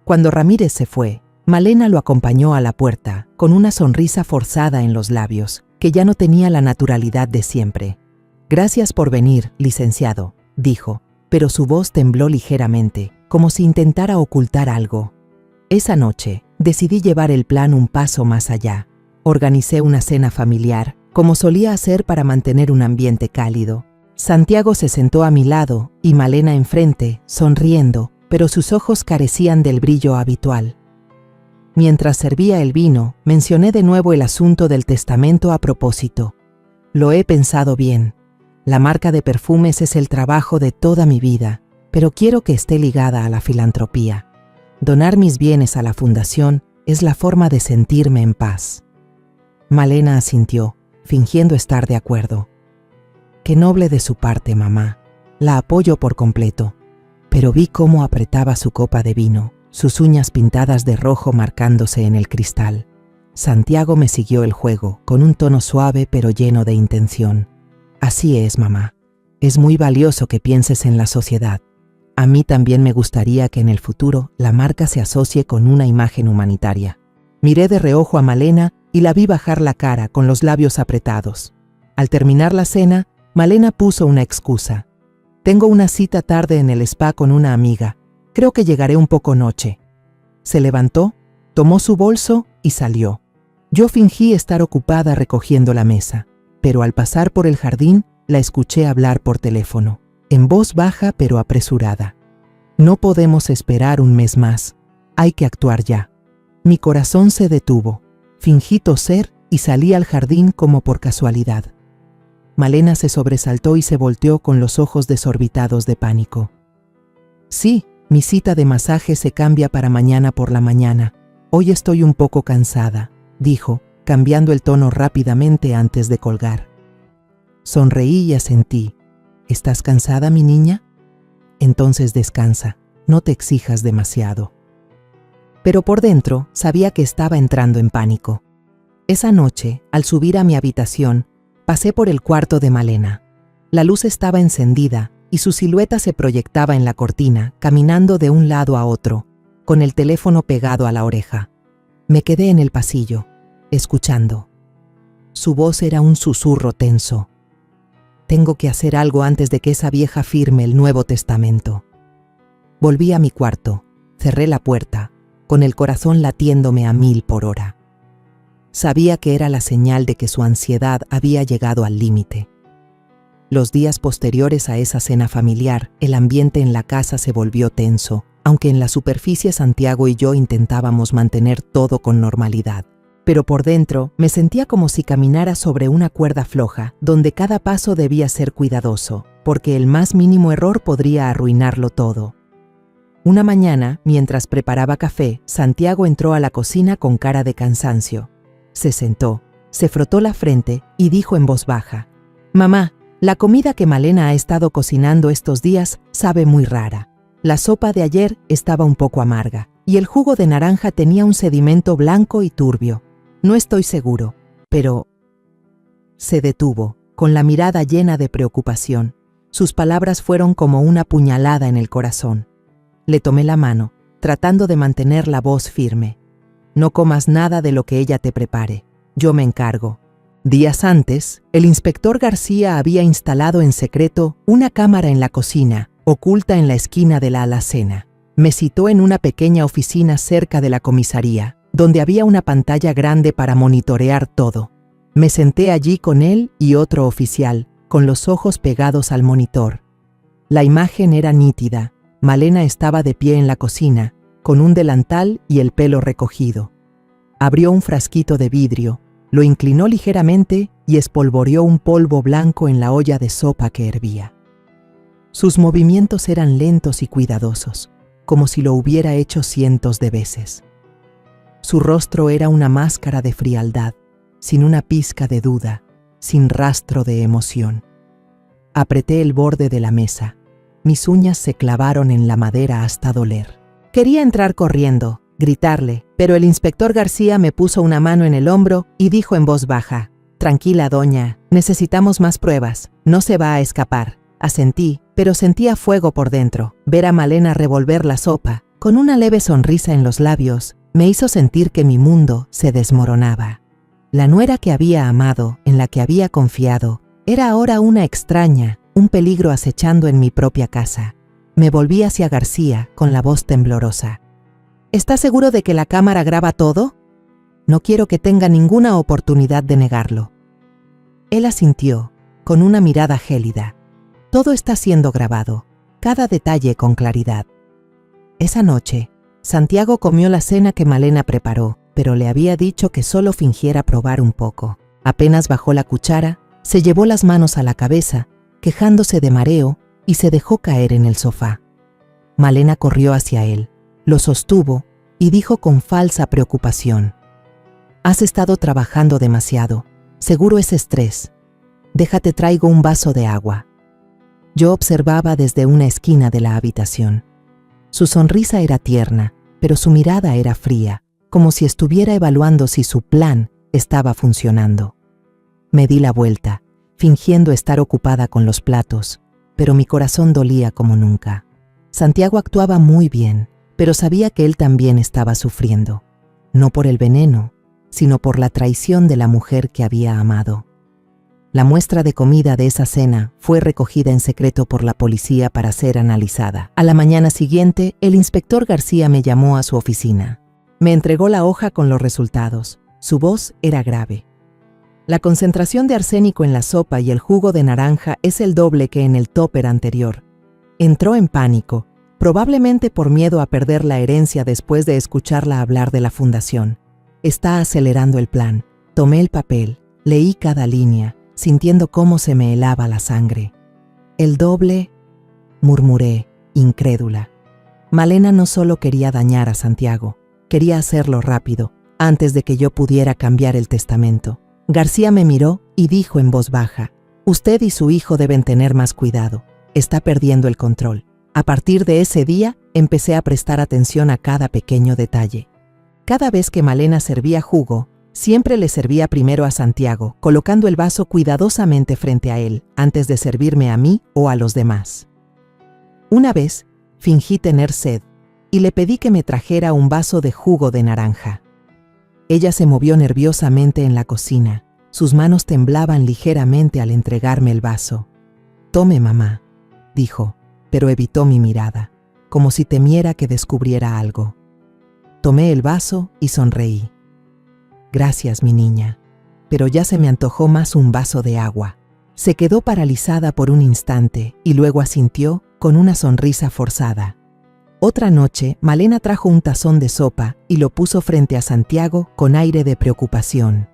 Cuando Ramírez se fue, Malena lo acompañó a la puerta, con una sonrisa forzada en los labios, que ya no tenía la naturalidad de siempre. «Gracias por venir, licenciado», dijo, pero su voz tembló ligeramente, como si intentara ocultar algo. Esa noche, decidí llevar el plan un paso más allá. Organicé una cena familiar, como solía hacer para mantener un ambiente cálido. Santiago se sentó a mi lado y Malena enfrente, sonriendo, pero sus ojos carecían del brillo habitual. Mientras servía el vino, mencioné de nuevo el asunto del testamento a propósito. «Lo he pensado bien. La marca de perfumes es el trabajo de toda mi vida, pero quiero que esté ligada a la filantropía. Donar mis bienes a la fundación es la forma de sentirme en paz». Malena asintió, fingiendo estar de acuerdo. «Qué noble de su parte, mamá. La apoyo por completo». Pero vi cómo apretaba su copa de vino, sus uñas pintadas de rojo marcándose en el cristal. Santiago me siguió el juego, con un tono suave pero lleno de intención. «Así es, mamá. Es muy valioso que pienses en la sociedad. A mí también me gustaría que en el futuro la marca se asocie con una imagen humanitaria». Miré de reojo a Malena y la vi bajar la cara con los labios apretados. Al terminar la cena, Malena puso una excusa. «Tengo una cita tarde en el spa con una amiga. Creo que llegaré un poco noche». Se levantó, tomó su bolso y salió. Yo fingí estar ocupada recogiendo la mesa, pero al pasar por el jardín la escuché hablar por teléfono, en voz baja pero apresurada. «No podemos esperar un mes más. Hay que actuar ya». Mi corazón se detuvo. Fingí toser y salí al jardín como por casualidad. Malena se sobresaltó y se volteó con los ojos desorbitados de pánico. Sí, mi cita de masaje se cambia para mañana por la mañana. Hoy estoy un poco cansada, dijo, cambiando el tono rápidamente antes de colgar. Sonreí y asentí. ¿Estás cansada, mi niña? Entonces descansa, no te exijas demasiado. Pero por dentro sabía que estaba entrando en pánico. Esa noche, al subir a mi habitación, pasé por el cuarto de Malena. La luz estaba encendida y su silueta se proyectaba en la cortina, caminando de un lado a otro, con el teléfono pegado a la oreja. Me quedé en el pasillo, escuchando. Su voz era un susurro tenso. Tengo que hacer algo antes de que esa vieja firme el Nuevo Testamento. Volví a mi cuarto, cerré la puerta, con el corazón latiéndome a 1000 por hora. Sabía que era la señal de que su ansiedad había llegado al límite. Los días posteriores a esa cena familiar, el ambiente en la casa se volvió tenso, aunque en la superficie Santiago y yo intentábamos mantener todo con normalidad. Pero por dentro me sentía como si caminara sobre una cuerda floja, donde cada paso debía ser cuidadoso, porque el más mínimo error podría arruinarlo todo. Una mañana, mientras preparaba café, Santiago entró a la cocina con cara de cansancio. Se sentó, se frotó la frente y dijo en voz baja: «Mamá, la comida que Malena ha estado cocinando estos días sabe muy rara. La sopa de ayer estaba un poco amarga y el jugo de naranja tenía un sedimento blanco y turbio. No estoy seguro, pero...». Se detuvo, con la mirada llena de preocupación. Sus palabras fueron como una puñalada en el corazón. Le tomé la mano, tratando de mantener la voz firme. «No comas nada de lo que ella te prepare. Yo me encargo». Días antes, el inspector García había instalado en secreto una cámara en la cocina, oculta en la esquina de la alacena. Me citó en una pequeña oficina cerca de la comisaría, donde había una pantalla grande para monitorear todo. Me senté allí con él y otro oficial, con los ojos pegados al monitor. La imagen era nítida. Malena estaba de pie en la cocina, con un delantal y el pelo recogido. Abrió un frasquito de vidrio, lo inclinó ligeramente y espolvoreó un polvo blanco en la olla de sopa que hervía. Sus movimientos eran lentos y cuidadosos, como si lo hubiera hecho cientos de veces. Su rostro era una máscara de frialdad, sin una pizca de duda, sin rastro de emoción. Apreté el borde de la mesa. Mis uñas se clavaron en la madera hasta doler. Quería entrar corriendo, gritarle, pero el inspector García me puso una mano en el hombro y dijo en voz baja: «Tranquila, doña, necesitamos más pruebas, no se va a escapar». Asentí, pero sentía fuego por dentro. Ver a Malena revolver la sopa, con una leve sonrisa en los labios, me hizo sentir que mi mundo se desmoronaba. La nuera que había amado, en la que había confiado, era ahora una extraña, un peligro acechando en mi propia casa. Me volví hacia García con la voz temblorosa. «¿Estás seguro de que la cámara graba todo? No quiero que tenga ninguna oportunidad de negarlo». Él asintió, con una mirada gélida. «Todo está siendo grabado, cada detalle con claridad». Esa noche, Santiago comió la cena que Malena preparó, pero le había dicho que solo fingiera probar un poco. Apenas bajó la cuchara, se llevó las manos a la cabeza, quejándose de mareo, y se dejó caer en el sofá. Malena corrió hacia él, lo sostuvo y dijo con falsa preocupación: «Has estado trabajando demasiado, seguro es estrés. Déjate traigo un vaso de agua». Yo observaba desde una esquina de la habitación. Su sonrisa era tierna, pero su mirada era fría, como si estuviera evaluando si su plan estaba funcionando. Me di la vuelta, fingiendo estar ocupada con los platos, pero mi corazón dolía como nunca. Santiago actuaba muy bien, pero sabía que él también estaba sufriendo, no por el veneno, sino por la traición de la mujer que había amado. La muestra de comida de esa cena fue recogida en secreto por la policía para ser analizada. A la mañana siguiente, el inspector García me llamó a su oficina. Me entregó la hoja con los resultados. Su voz era grave. «La concentración de arsénico en la sopa y el jugo de naranja es el doble que en el tupper anterior». Entró en pánico, probablemente por miedo a perder la herencia después de escucharla hablar de la fundación. «Está acelerando el plan». Tomé el papel, leí cada línea. sintiendo cómo se me helaba la sangre. «El doble», murmuré, incrédula. Malena no solo quería dañar a Santiago, quería hacerlo rápido, antes de que yo pudiera cambiar el testamento. García me miró y dijo en voz baja: «Usted y su hijo deben tener más cuidado. Está perdiendo el control». A partir de ese día, empecé a prestar atención a cada pequeño detalle. Cada vez que Malena servía jugo, siempre le servía primero a Santiago, colocando el vaso cuidadosamente frente a él, antes de servirme a mí o a los demás. Una vez, fingí tener sed, y le pedí que me trajera un vaso de jugo de naranja. Ella se movió nerviosamente en la cocina. Sus manos temblaban ligeramente al entregarme el vaso. «Tome, mamá», dijo, pero evitó mi mirada, como si temiera que descubriera algo. Tomé el vaso y sonreí. «Gracias, mi niña», pero ya se me antojó más un vaso de agua. Se quedó paralizada por un instante y luego asintió con una sonrisa forzada. Otra noche, Malena trajo un tazón de sopa y lo puso frente a Santiago con aire de preocupación.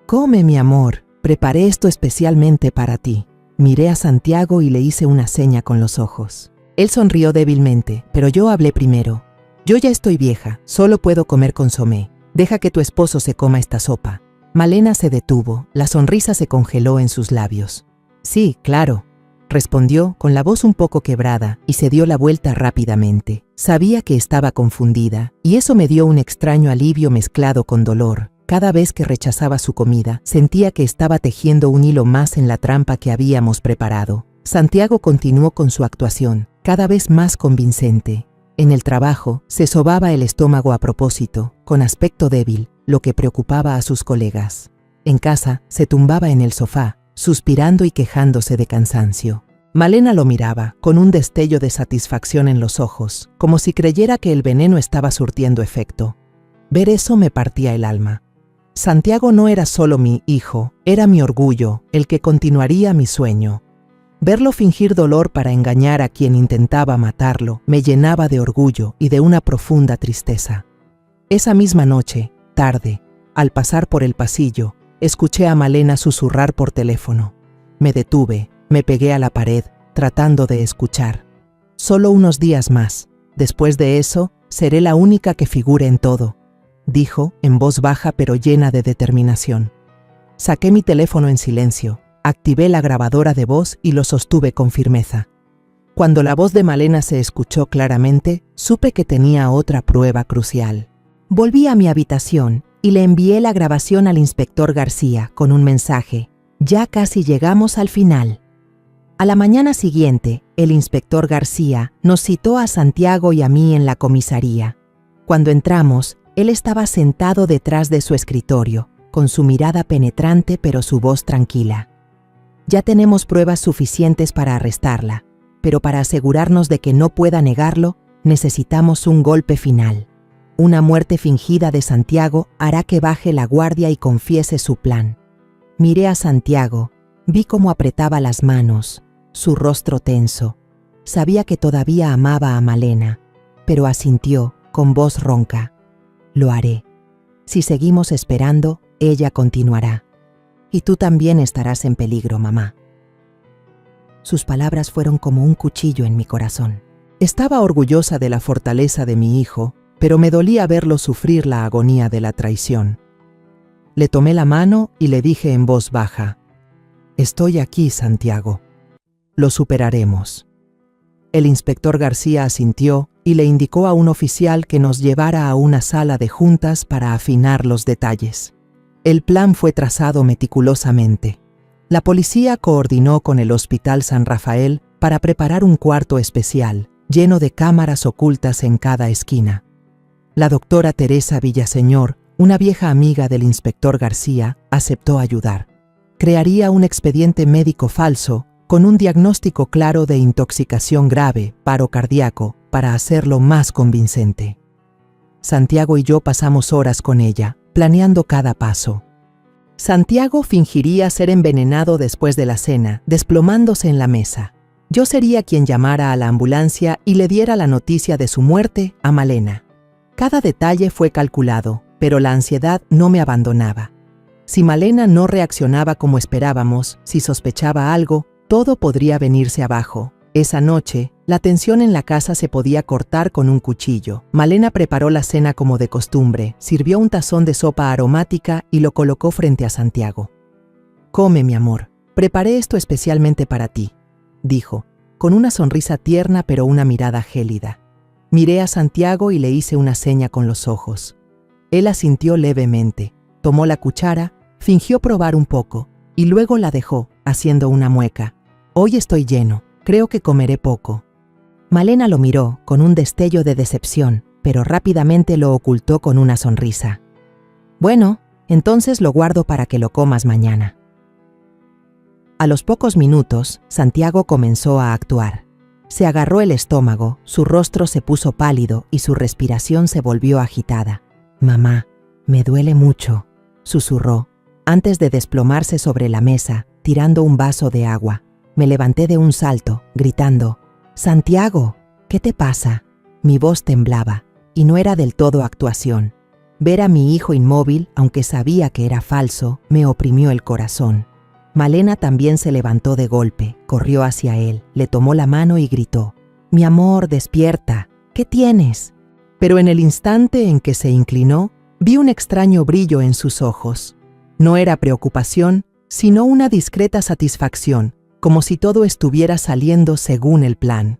«Come, mi amor, preparé esto especialmente para ti». Miré a Santiago y le hice una seña con los ojos. Él sonrió débilmente, pero yo hablé primero. «Yo ya estoy vieja, solo puedo comer consomé. Deja que tu esposo se coma esta sopa». Malena se detuvo, la sonrisa se congeló en sus labios. «Sí, claro», respondió con la voz un poco quebrada y se dio la vuelta rápidamente. Sabía que estaba confundida, y eso me dio un extraño alivio mezclado con dolor. Cada vez que rechazaba su comida, sentía que estaba tejiendo un hilo más en la trampa que habíamos preparado. Santiago continuó con su actuación, cada vez más convincente. En el trabajo, se sobaba el estómago a propósito, con aspecto débil, lo que preocupaba a sus colegas. En casa, se tumbaba en el sofá, suspirando y quejándose de cansancio. Malena lo miraba, con un destello de satisfacción en los ojos, como si creyera que el veneno estaba surtiendo efecto. Ver eso me partía el alma. Santiago no era solo mi hijo, era mi orgullo, el que continuaría mi sueño. Verlo fingir dolor para engañar a quien intentaba matarlo me llenaba de orgullo y de una profunda tristeza. Esa misma noche, tarde, al pasar por el pasillo, escuché a Malena susurrar por teléfono. Me detuve, me pegué a la pared, tratando de escuchar. «Solo unos días más. Después de eso, seré la única que figure en todo», dijo en voz baja pero llena de determinación. Saqué mi teléfono en silencio, activé la grabadora de voz y lo sostuve con firmeza. Cuando la voz de Malena se escuchó claramente, supe que tenía otra prueba crucial. Volví a mi habitación y le envié la grabación al inspector García con un mensaje: «Ya casi llegamos al final». A la mañana siguiente, el inspector García nos citó a Santiago y a mí en la comisaría. Cuando entramos, él estaba sentado detrás de su escritorio, con su mirada penetrante pero su voz tranquila. «Ya tenemos pruebas suficientes para arrestarla, pero para asegurarnos de que no pueda negarlo, necesitamos un golpe final. Una muerte fingida de Santiago hará que baje la guardia y confiese su plan». Miré a Santiago, vi cómo apretaba las manos, su rostro tenso. Sabía que todavía amaba a Malena, pero asintió con voz ronca: «Lo haré. Si seguimos esperando, ella continuará. Y tú también estarás en peligro, mamá». Sus palabras fueron como un cuchillo en mi corazón. Estaba orgullosa de la fortaleza de mi hijo, pero me dolía verlo sufrir la agonía de la traición. Le tomé la mano y le dije en voz baja: «Estoy aquí, Santiago. Lo superaremos». El inspector García asintió y le indicó a un oficial que nos llevara a una sala de juntas para afinar los detalles. El plan fue trazado meticulosamente. La policía coordinó con el Hospital San Rafael para preparar un cuarto especial, lleno de cámaras ocultas en cada esquina. La doctora Teresa Villaseñor, una vieja amiga del inspector García, aceptó ayudar. Crearía un expediente médico falso con un diagnóstico claro de intoxicación grave, paro cardíaco, para hacerlo más convincente. Santiago y yo pasamos horas con ella, planeando cada paso. Santiago fingiría ser envenenado después de la cena, desplomándose en la mesa. Yo sería quien llamara a la ambulancia y le diera la noticia de su muerte a Malena. Cada detalle fue calculado, pero la ansiedad no me abandonaba. Si Malena no reaccionaba como esperábamos, si sospechaba algo, todo podría venirse abajo. Esa noche, la tensión en la casa se podía cortar con un cuchillo. Malena preparó la cena como de costumbre, sirvió un tazón de sopa aromática y lo colocó frente a Santiago. «Come, mi amor, preparé esto especialmente para ti», dijo, con una sonrisa tierna pero una mirada gélida. Miré a Santiago y le hice una seña con los ojos. Él asintió levemente, tomó la cuchara, fingió probar un poco y luego la dejó, haciendo una mueca. «Hoy estoy lleno, creo que comeré poco». Malena lo miró con un destello de decepción, pero rápidamente lo ocultó con una sonrisa. «Bueno, entonces lo guardo para que lo comas mañana». A los pocos minutos, Santiago comenzó a actuar. Se agarró el estómago, su rostro se puso pálido y su respiración se volvió agitada. «Mamá, me duele mucho», susurró, antes de desplomarse sobre la mesa, tirando un vaso de agua. Me levanté de un salto, gritando, «Santiago, ¿qué te pasa?». Mi voz temblaba, y no era del todo actuación. Ver a mi hijo inmóvil, aunque sabía que era falso, me oprimió el corazón. Malena también se levantó de golpe, corrió hacia él, le tomó la mano y gritó, «Mi amor, despierta, ¿qué tienes?». Pero en el instante en que se inclinó, vi un extraño brillo en sus ojos. No era preocupación, sino una discreta satisfacción, como si todo estuviera saliendo según el plan.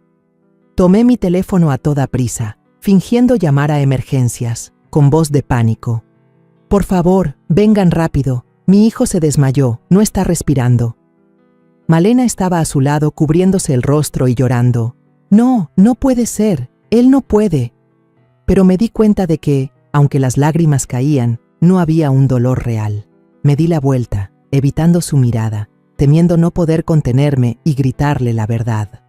Tomé mi teléfono a toda prisa, fingiendo llamar a emergencias, con voz de pánico. «Por favor, vengan rápido. Mi hijo se desmayó, no está respirando». Malena estaba a su lado cubriéndose el rostro y llorando. «No, no puede ser, él no puede». Pero me di cuenta de que, aunque las lágrimas caían, no había un dolor real. Me di la vuelta, evitando su mirada, temiendo no poder contenerme y gritarle la verdad.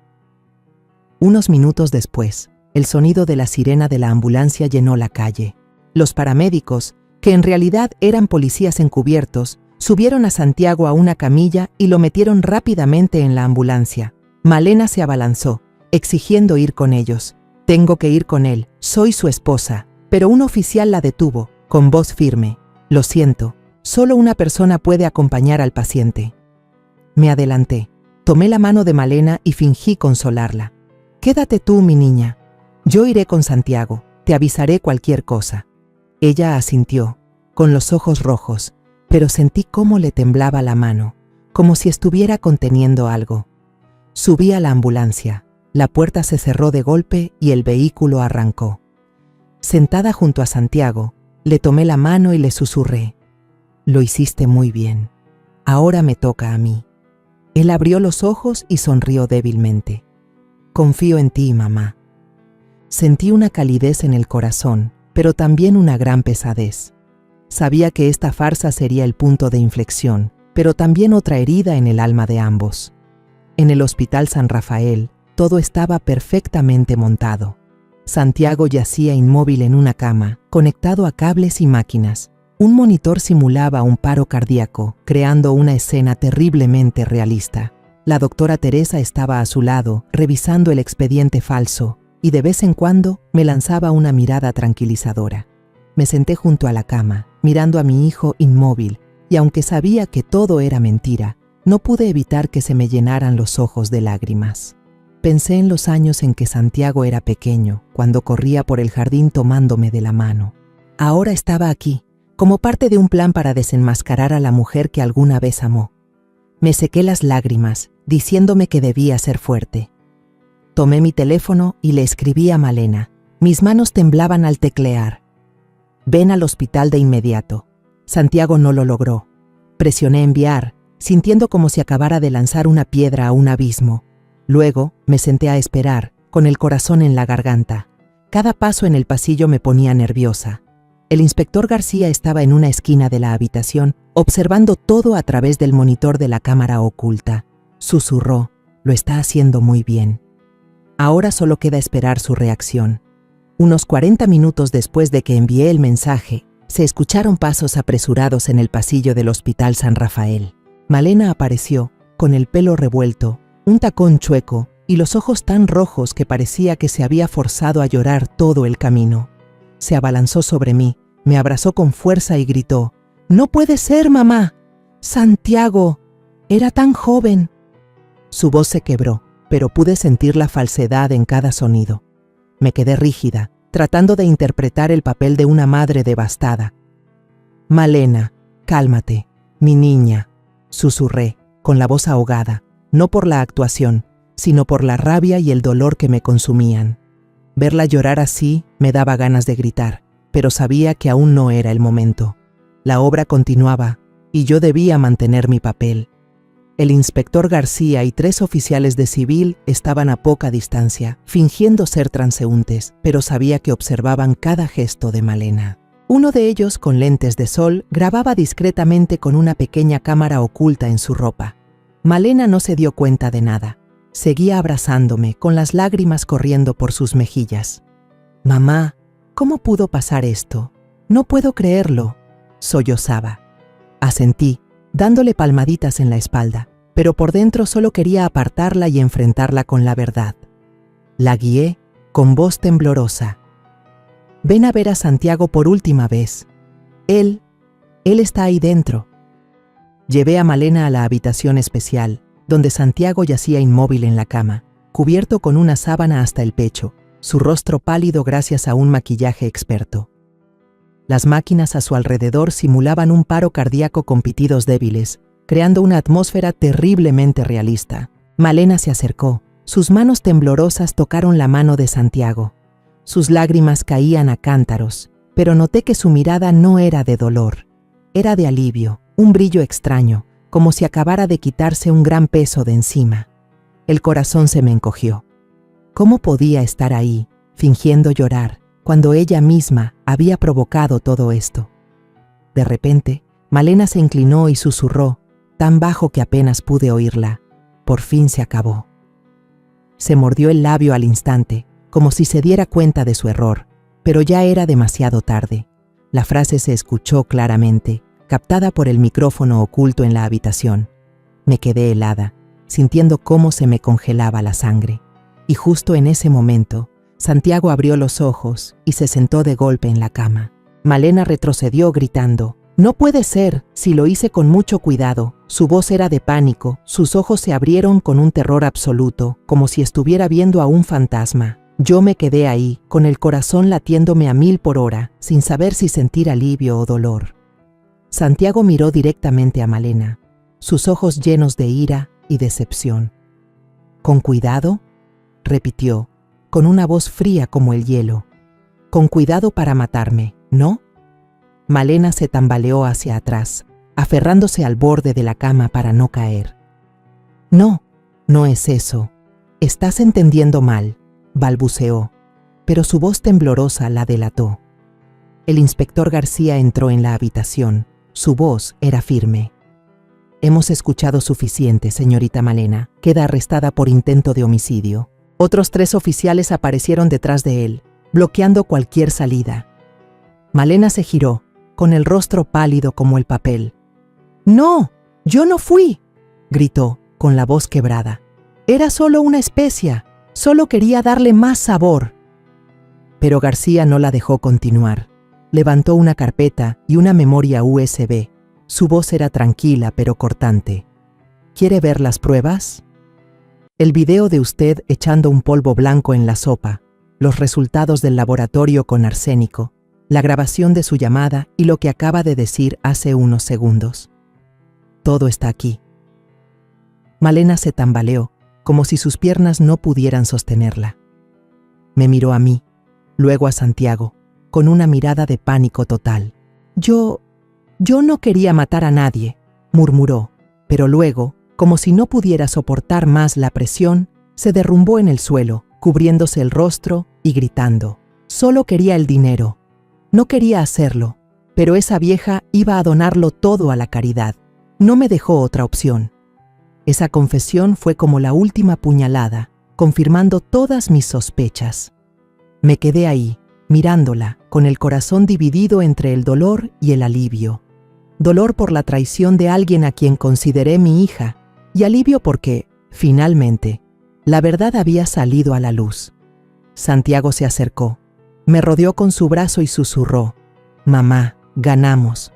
Unos minutos después, el sonido de la sirena de la ambulancia llenó la calle. Los paramédicos, que en realidad eran policías encubiertos, subieron a Santiago a una camilla y lo metieron rápidamente en la ambulancia. Malena se abalanzó, exigiendo ir con ellos. «Tengo que ir con él, soy su esposa». Pero un oficial la detuvo, con voz firme. «Lo siento, solo una persona puede acompañar al paciente». Me adelanté, tomé la mano de Malena y fingí consolarla. «Quédate tú, mi niña. Yo iré con Santiago, te avisaré cualquier cosa». Ella asintió, con los ojos rojos, pero sentí cómo le temblaba la mano, como si estuviera conteniendo algo. Subí a la ambulancia, la puerta se cerró de golpe y el vehículo arrancó. Sentada junto a Santiago, le tomé la mano y le susurré, «Lo hiciste muy bien. Ahora me toca a mí». Él abrió los ojos y sonrió débilmente. «Confío en ti, mamá». Sentí una calidez en el corazón, pero también una gran pesadez. Sabía que esta farsa sería el punto de inflexión, pero también otra herida en el alma de ambos. En el Hospital San Rafael, todo estaba perfectamente montado. Santiago yacía inmóvil en una cama, conectado a cables y máquinas. Un monitor simulaba un paro cardíaco, creando una escena terriblemente realista. La doctora Teresa estaba a su lado, revisando el expediente falso, y de vez en cuando me lanzaba una mirada tranquilizadora. Me senté junto a la cama, mirando a mi hijo inmóvil, y aunque sabía que todo era mentira, no pude evitar que se me llenaran los ojos de lágrimas. Pensé en los años en que Santiago era pequeño, cuando corría por el jardín tomándome de la mano. Ahora estaba aquí, como parte de un plan para desenmascarar a la mujer que alguna vez amó. Me sequé las lágrimas, diciéndome que debía ser fuerte. Tomé mi teléfono y le escribí a Malena. Mis manos temblaban al teclear. «Ven al hospital de inmediato». Santiago no lo logró. Presioné enviar, sintiendo como si acabara de lanzar una piedra a un abismo. Luego me senté a esperar, con el corazón en la garganta. Cada paso en el pasillo me ponía nerviosa. El inspector García estaba en una esquina de la habitación, observando todo a través del monitor de la cámara oculta. Susurró, «Lo está haciendo muy bien». Ahora solo queda esperar su reacción. Unos 40 minutos después de que envié el mensaje, se escucharon pasos apresurados en el pasillo del Hospital San Rafael. Malena apareció, con el pelo revuelto, un tacón chueco y los ojos tan rojos que parecía que se había forzado a llorar todo el camino. Se abalanzó sobre mí, me abrazó con fuerza y gritó, No puede ser, mamá. Santiago, era tan joven. Su voz se quebró, pero pude sentir la falsedad en cada sonido. Me quedé rígida, tratando de interpretar el papel de una madre devastada. Malena, cálmate, mi niña, susurré, con la voz ahogada, no por la actuación, sino por la rabia y el dolor que me consumían. Verla llorar así me daba ganas de gritar, pero sabía que aún no era el momento. La obra continuaba, y yo debía mantener mi papel. El inspector García y 3 oficiales de civil estaban a poca distancia, fingiendo ser transeúntes, pero sabía que observaban cada gesto de Malena. Uno de ellos, con lentes de sol, grababa discretamente con una pequeña cámara oculta en su ropa. Malena no se dio cuenta de nada. Seguía abrazándome, con las lágrimas corriendo por sus mejillas. «Mamá, ¿cómo pudo pasar esto? No puedo creerlo», sollozaba. Asentí, dándole palmaditas en la espalda, pero por dentro solo quería apartarla y enfrentarla con la verdad. La guié con voz temblorosa. «Ven a ver a Santiago por última vez. Él está ahí dentro». Llevé a Malena a la habitación especial, donde Santiago yacía inmóvil en la cama, cubierto con una sábana hasta el pecho, su rostro pálido gracias a un maquillaje experto. Las máquinas a su alrededor simulaban un paro cardíaco con pitidos débiles, creando una atmósfera terriblemente realista. Malena se acercó. Sus manos temblorosas tocaron la mano de Santiago. Sus lágrimas caían a cántaros, pero noté que su mirada no era de dolor. Era de alivio, un brillo extraño, como si acabara de quitarse un gran peso de encima. El corazón se me encogió. ¿Cómo podía estar ahí, fingiendo llorar, cuando ella misma había provocado todo esto? De repente, Malena se inclinó y susurró, tan bajo que apenas pude oírla. Por fin se acabó. Se mordió el labio al instante, como si se diera cuenta de su error, pero ya era demasiado tarde. La frase se escuchó claramente, captada por el micrófono oculto en la habitación. Me quedé helada, sintiendo cómo se me congelaba la sangre. Y justo en ese momento, Santiago abrió los ojos y se sentó de golpe en la cama. Malena retrocedió gritando, «No puede ser, si lo hice con mucho cuidado». Su voz era de pánico, sus ojos se abrieron con un terror absoluto, como si estuviera viendo a un fantasma. Yo me quedé ahí, con el corazón latiéndome a 1000 por hora, sin saber si sentir alivio o dolor. Santiago miró directamente a Malena, sus ojos llenos de ira y decepción. «¿Con cuidado?», repitió, con una voz fría como el hielo. «Con cuidado para matarme, ¿no?». Malena se tambaleó hacia atrás, aferrándose al borde de la cama para no caer. «No, no es eso. Estás entendiendo mal», balbuceó, pero su voz temblorosa la delató. El inspector García entró en la habitación. Su voz era firme. «Hemos escuchado suficiente, señorita Malena. Queda arrestada por intento de homicidio». Otros 3 oficiales aparecieron detrás de él, bloqueando cualquier salida. Malena se giró, con el rostro pálido como el papel. «No, yo no fui», gritó, con la voz quebrada. «Era solo una especia, solo quería darle más sabor». Pero García no la dejó continuar. Levantó una carpeta y una memoria USB. Su voz era tranquila pero cortante. «¿Quiere ver las pruebas? El video de usted echando un polvo blanco en la sopa, los resultados del laboratorio con arsénico, la grabación de su llamada y lo que acaba de decir hace unos segundos. Todo está aquí». Malena se tambaleó, como si sus piernas no pudieran sostenerla. Me miró a mí, luego a Santiago, con una mirada de pánico total. Yo no quería matar a nadie», murmuró, pero luego, como si no pudiera soportar más la presión, se derrumbó en el suelo, cubriéndose el rostro y gritando. «Solo quería el dinero. No quería hacerlo, pero esa vieja iba a donarlo todo a la caridad. No me dejó otra opción». Esa confesión fue como la última puñalada, confirmando todas mis sospechas. Me quedé ahí, mirándola, con el corazón dividido entre el dolor y el alivio. Dolor por la traición de alguien a quien consideré mi hija, y alivio porque, finalmente, la verdad había salido a la luz. Santiago se acercó, me rodeó con su brazo y susurró, «Mamá, ganamos».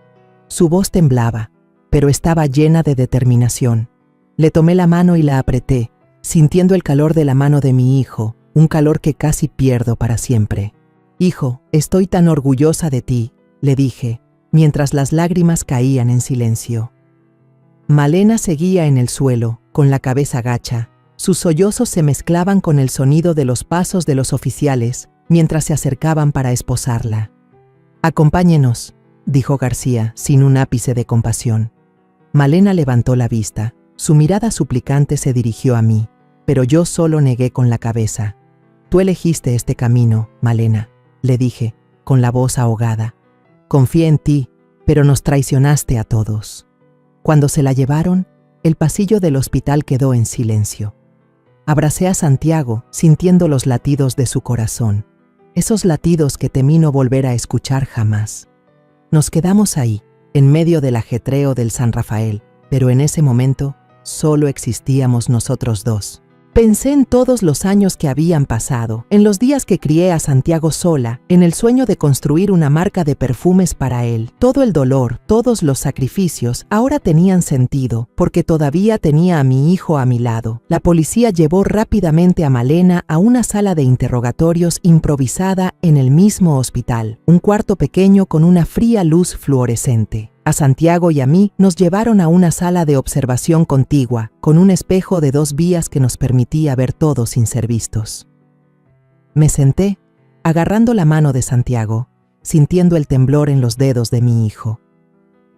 Su voz temblaba, pero estaba llena de determinación. Le tomé la mano y la apreté, sintiendo el calor de la mano de mi hijo, un calor que casi pierdo para siempre. «Hijo, estoy tan orgullosa de ti», le dije, mientras las lágrimas caían en silencio. Malena seguía en el suelo, con la cabeza gacha. Sus sollozos se mezclaban con el sonido de los pasos de los oficiales, mientras se acercaban para esposarla. «Acompáñenos», dijo García, sin un ápice de compasión. Malena levantó la vista. Su mirada suplicante se dirigió a mí, pero yo solo negué con la cabeza. «Tú elegiste este camino, Malena», le dije, con la voz ahogada. «Confié en ti, pero nos traicionaste a todos». Cuando se la llevaron, el pasillo del hospital quedó en silencio. Abracé a Santiago, sintiendo los latidos de su corazón, esos latidos que temí no volver a escuchar jamás. Nos quedamos ahí, en medio del ajetreo del San Rafael, pero en ese momento solo existíamos nosotros dos. Pensé en todos los años que habían pasado, en los días que crié a Santiago sola, en el sueño de construir una marca de perfumes para él. Todo el dolor, todos los sacrificios, ahora tenían sentido, porque todavía tenía a mi hijo a mi lado. La policía llevó rápidamente a Malena a una sala de interrogatorios improvisada en el mismo hospital, un cuarto pequeño con una fría luz fluorescente. A Santiago y a mí nos llevaron a una sala de observación contigua, con un espejo de 2 vías que nos permitía ver todo sin ser vistos. Me senté, agarrando la mano de Santiago, sintiendo el temblor en los dedos de mi hijo.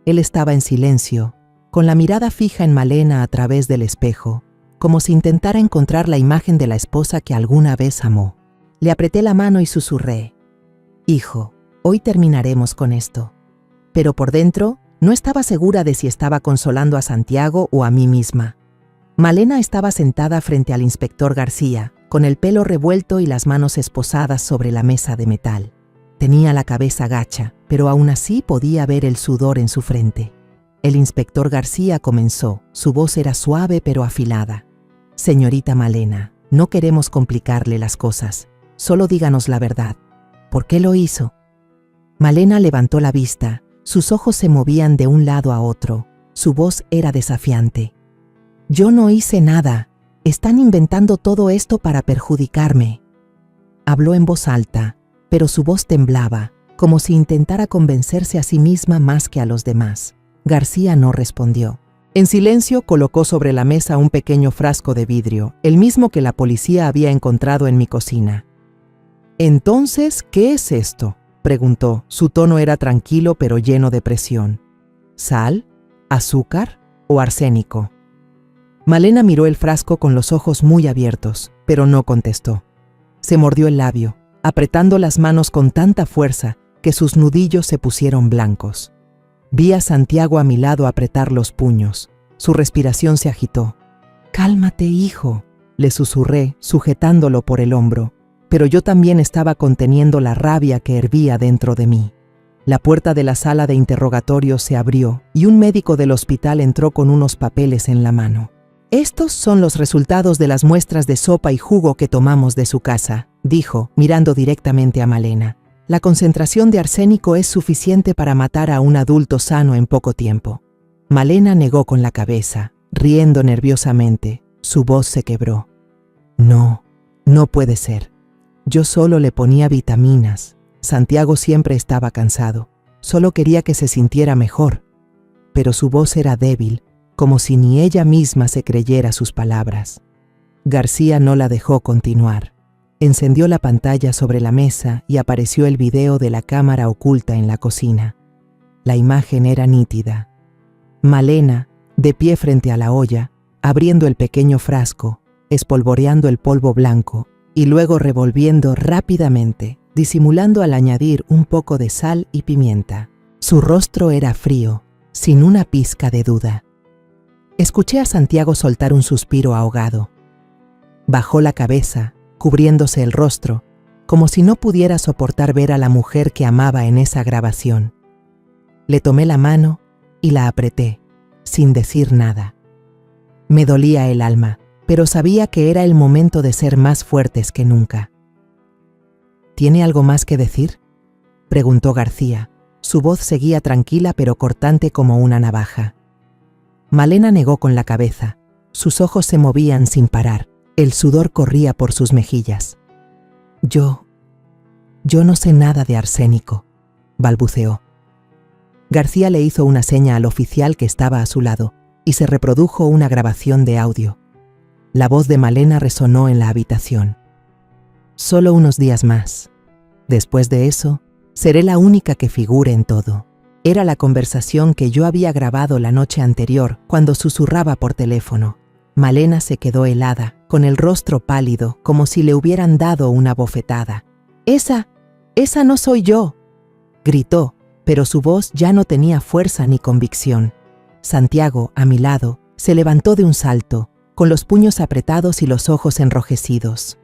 Él estaba en silencio, con la mirada fija en Malena a través del espejo, como si intentara encontrar la imagen de la esposa que alguna vez amó. Le apreté la mano y susurré: «Hijo, hoy terminaremos con esto». Pero por dentro no estaba segura de si estaba consolando a Santiago o a mí misma. Malena estaba sentada frente al inspector García, con el pelo revuelto y las manos esposadas sobre la mesa de metal. Tenía la cabeza gacha, pero aún así podía ver el sudor en su frente. El inspector García comenzó. Su voz era suave pero afilada. «Señorita Malena, no queremos complicarle las cosas. Solo díganos la verdad. ¿Por qué lo hizo?» Malena levantó la vista. Sus ojos se movían de un lado a otro. Su voz era desafiante. «Yo no hice nada. Están inventando todo esto para perjudicarme». Habló en voz alta, pero su voz temblaba, como si intentara convencerse a sí misma más que a los demás. García no respondió. En silencio colocó sobre la mesa un pequeño frasco de vidrio, el mismo que la policía había encontrado en mi cocina. «Entonces, ¿qué es esto?», preguntó. Su tono era tranquilo pero lleno de presión. ¿Sal? ¿Azúcar? ¿O arsénico? Malena miró el frasco con los ojos muy abiertos, pero no contestó. Se mordió el labio, apretando las manos con tanta fuerza que sus nudillos se pusieron blancos. Vi a Santiago a mi lado apretar los puños. Su respiración se agitó. «Cálmate, hijo», le susurré, sujetándolo por el hombro. Pero yo también estaba conteniendo la rabia que hervía dentro de mí. La puerta de la sala de interrogatorios se abrió y un médico del hospital entró con unos papeles en la mano. «Estos son los resultados de las muestras de sopa y jugo que tomamos de su casa», dijo, mirando directamente a Malena. «La concentración de arsénico es suficiente para matar a un adulto sano en poco tiempo». Malena negó con la cabeza, riendo nerviosamente. Su voz se quebró. «No, no puede ser. Yo solo le ponía vitaminas. Santiago siempre estaba cansado. Solo quería que se sintiera mejor». Pero su voz era débil, como si ni ella misma se creyera sus palabras. García no la dejó continuar. Encendió la pantalla sobre la mesa y apareció el video de la cámara oculta en la cocina. La imagen era nítida. Malena, de pie frente a la olla, abriendo el pequeño frasco, espolvoreando el polvo blanco, y luego revolviendo rápidamente, disimulando al añadir un poco de sal y pimienta. Su rostro era frío, sin una pizca de duda. Escuché a Santiago soltar un suspiro ahogado. Bajó la cabeza, cubriéndose el rostro, como si no pudiera soportar ver a la mujer que amaba en esa grabación. Le tomé la mano y la apreté, sin decir nada. Me dolía el alma, pero sabía que era el momento de ser más fuertes que nunca. «¿Tiene algo más que decir?», preguntó García. Su voz seguía tranquila pero cortante como una navaja. Malena negó con la cabeza. Sus ojos se movían sin parar. El sudor corría por sus mejillas. Yo no sé nada de arsénico, balbuceó. García le hizo una seña al oficial que estaba a su lado y se reprodujo una grabación de audio. La voz de Malena resonó en la habitación. Solo unos días más. Después de eso, seré la única que figure en todo. Era la conversación que yo había grabado la noche anterior cuando susurraba por teléfono. Malena se quedó helada, con el rostro pálido, como si le hubieran dado una bofetada. ¡Esa no soy yo!, gritó, pero su voz ya no tenía fuerza ni convicción. Santiago, a mi lado, se levantó de un salto, con los puños apretados y los ojos enrojecidos.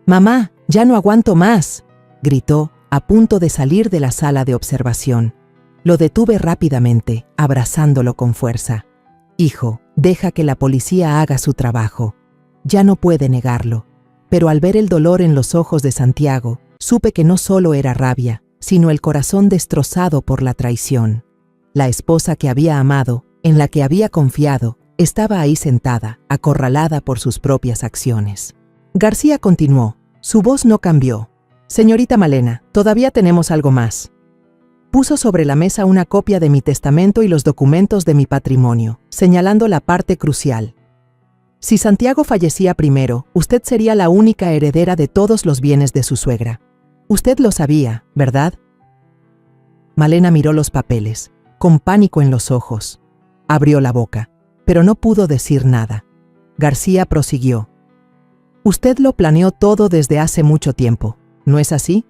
«¡Mamá, ya no aguanto más!», gritó, a punto de salir de la sala de observación. Lo detuve rápidamente, abrazándolo con fuerza. «Hijo, deja que la policía haga su trabajo». Ya no puede negarlo, pero al ver el dolor en los ojos de Santiago, supe que no solo era rabia, sino el corazón destrozado por la traición. La esposa que había amado, en la que había confiado, estaba ahí sentada, acorralada por sus propias acciones. García continuó. Su voz no cambió. «Señorita Malena, todavía tenemos algo más». Puso sobre la mesa una copia de mi testamento y los documentos de mi patrimonio, señalando la parte crucial. Si Santiago fallecía primero, usted sería la única heredera de todos los bienes de su suegra. Usted lo sabía, ¿verdad? Malena miró los papeles, con pánico en los ojos. Abrió la boca, pero no pudo decir nada. García prosiguió. Usted lo planeó todo desde hace mucho tiempo, ¿no es así?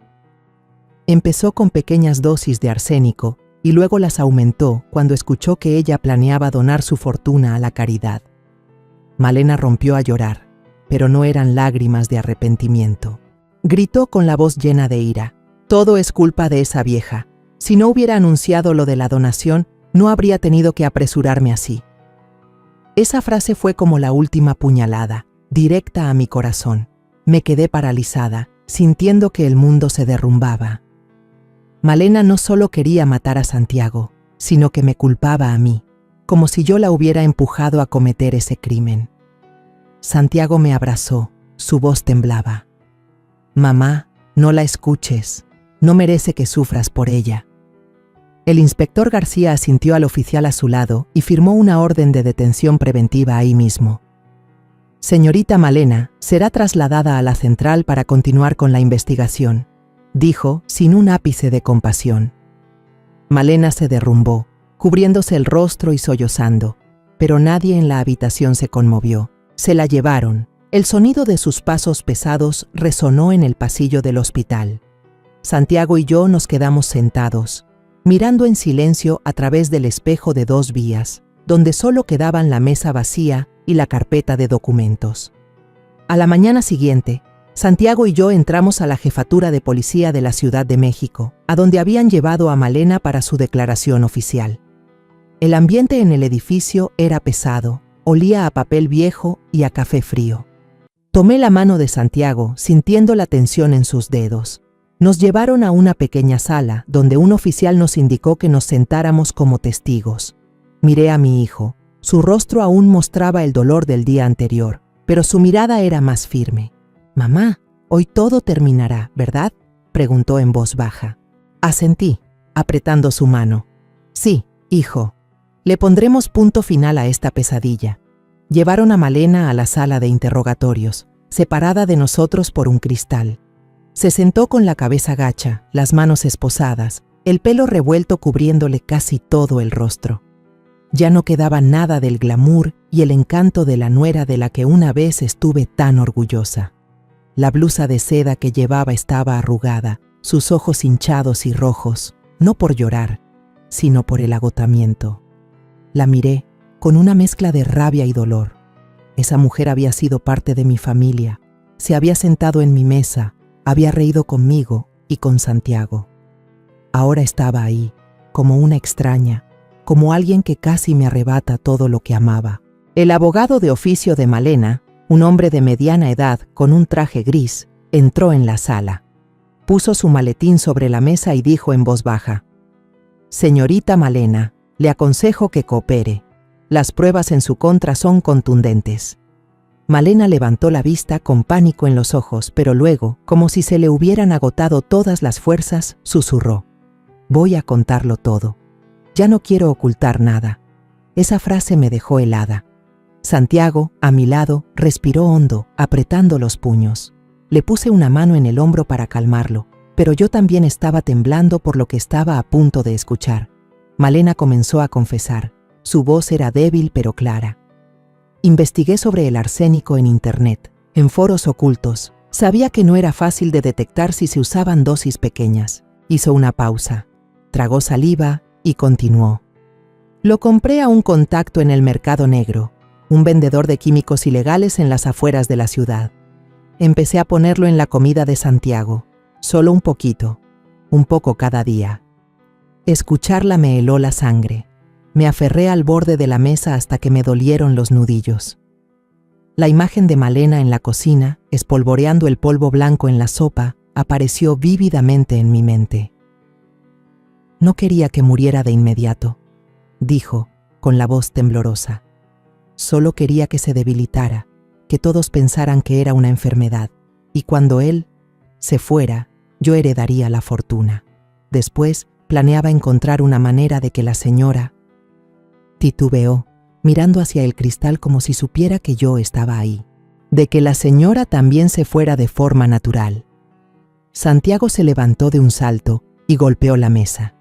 Empezó con pequeñas dosis de arsénico y luego las aumentó cuando escuchó que ella planeaba donar su fortuna a la caridad. Malena rompió a llorar, pero no eran lágrimas de arrepentimiento. Gritó con la voz llena de ira. «Todo es culpa de esa vieja. Si no hubiera anunciado lo de la donación, no habría tenido que apresurarme así». Esa frase fue como la última puñalada, directa a mi corazón. Me quedé paralizada, sintiendo que el mundo se derrumbaba. Malena no solo quería matar a Santiago, sino que me culpaba a mí, como si yo la hubiera empujado a cometer ese crimen. Santiago me abrazó, su voz temblaba. «Mamá, no la escuches, no merece que sufras por ella». El inspector García asintió al oficial a su lado y firmó una orden de detención preventiva ahí mismo. «Señorita Malena será trasladada a la central para continuar con la investigación», dijo sin un ápice de compasión. Malena se derrumbó, cubriéndose el rostro y sollozando, pero nadie en la habitación se conmovió. Se la llevaron. El sonido de sus pasos pesados resonó en el pasillo del hospital. Santiago y yo nos quedamos sentados, mirando en silencio a través del espejo de 2 vías, donde solo quedaban la mesa vacía y la carpeta de documentos. A la mañana siguiente, Santiago y yo entramos a la jefatura de policía de la Ciudad de México, a donde habían llevado a Malena para su declaración oficial. El ambiente en el edificio era pesado, olía a papel viejo y a café frío. Tomé la mano de Santiago, sintiendo la tensión en sus dedos. Nos llevaron a una pequeña sala, donde un oficial nos indicó que nos sentáramos como testigos. Miré a mi hijo. Su rostro aún mostraba el dolor del día anterior, pero su mirada era más firme. «Mamá, hoy todo terminará, ¿verdad?», preguntó en voz baja. Asentí, apretando su mano. «Sí, hijo. Le pondremos punto final a esta pesadilla». Llevaron a Malena a la sala de interrogatorios, separada de nosotros por un cristal. Se sentó con la cabeza gacha, las manos esposadas, el pelo revuelto cubriéndole casi todo el rostro. Ya no quedaba nada del glamour y el encanto de la nuera de la que una vez estuve tan orgullosa. La blusa de seda que llevaba estaba arrugada, sus ojos hinchados y rojos, no por llorar, sino por el agotamiento. La miré, con una mezcla de rabia y dolor. Esa mujer había sido parte de mi familia, se había sentado en mi mesa, había reído conmigo y con Santiago. Ahora estaba ahí, como una extraña, como alguien que casi me arrebata todo lo que amaba. El abogado de oficio de Malena, un hombre de mediana edad con un traje gris, entró en la sala. Puso su maletín sobre la mesa y dijo en voz baja: Señorita Malena, le aconsejo que coopere. Las pruebas en su contra son contundentes. Malena levantó la vista con pánico en los ojos, pero luego, como si se le hubieran agotado todas las fuerzas, susurró: voy a contarlo todo. Ya no quiero ocultar nada. Esa frase me dejó helada. Santiago, a mi lado, respiró hondo, apretando los puños. Le puse una mano en el hombro para calmarlo, pero yo también estaba temblando por lo que estaba a punto de escuchar. Malena comenzó a confesar. Su voz era débil pero clara. Investigué sobre el arsénico en internet, en foros ocultos. Sabía que no era fácil de detectar si se usaban dosis pequeñas. Hizo una pausa, tragó saliva y continuó. Lo compré a un contacto en el mercado negro, un vendedor de químicos ilegales en las afueras de la ciudad. Empecé a ponerlo en la comida de Santiago, solo un poquito, un poco cada día. Escucharla me heló la sangre. Me aferré al borde de la mesa hasta que me dolieron los nudillos. La imagen de Malena en la cocina, espolvoreando el polvo blanco en la sopa, apareció vívidamente en mi mente. No quería que muriera de inmediato, dijo, con la voz temblorosa. Solo quería que se debilitara, que todos pensaran que era una enfermedad, y cuando él se fuera, yo heredaría la fortuna. Después, planeaba encontrar una manera de que la señora... Titubeó, mirando hacia el cristal como si supiera que yo estaba ahí. De que la señora también se fuera de forma natural. Santiago se levantó de un salto y golpeó la mesa.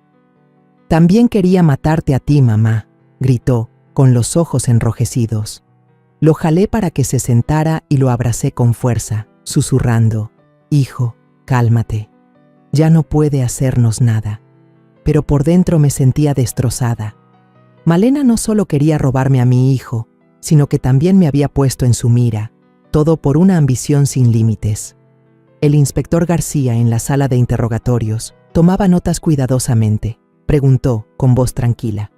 También quería matarte a ti, mamá, gritó, con los ojos enrojecidos. Lo jalé para que se sentara y lo abracé con fuerza, susurrando: hijo, cálmate. Ya no puede hacernos nada. Pero por dentro me sentía destrozada. Malena no solo quería robarme a mi hijo, sino que también me había puesto en su mira, todo por una ambición sin límites. El inspector García, en la sala de interrogatorios, tomaba notas cuidadosamente. Preguntó, con voz tranquila: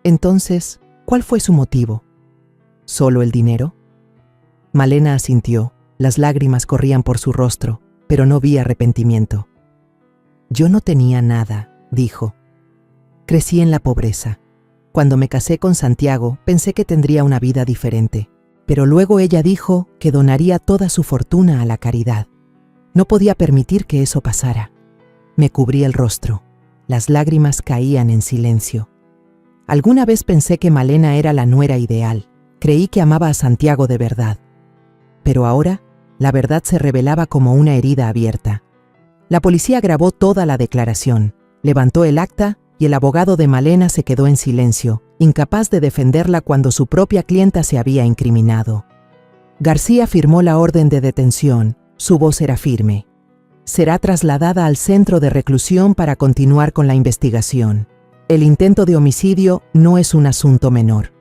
entonces, ¿cuál fue su motivo? ¿Solo el dinero? Malena asintió, las lágrimas corrían por su rostro, pero no vi arrepentimiento. Yo no tenía nada, dijo. Crecí en la pobreza. Cuando me casé con Santiago, pensé que tendría una vida diferente, pero luego ella dijo que donaría toda su fortuna a la caridad. No podía permitir que eso pasara. Me cubrí el rostro. Las lágrimas caían en silencio. Alguna vez pensé que Malena era la nuera ideal. Creí que amaba a Santiago de verdad. Pero ahora, la verdad se revelaba como una herida abierta. La policía grabó toda la declaración, levantó el acta y el abogado de Malena se quedó en silencio, incapaz de defenderla cuando su propia clienta se había incriminado. García firmó la orden de detención. Su voz era firme. Será trasladada al centro de reclusión para continuar con la investigación. El intento de homicidio no es un asunto menor.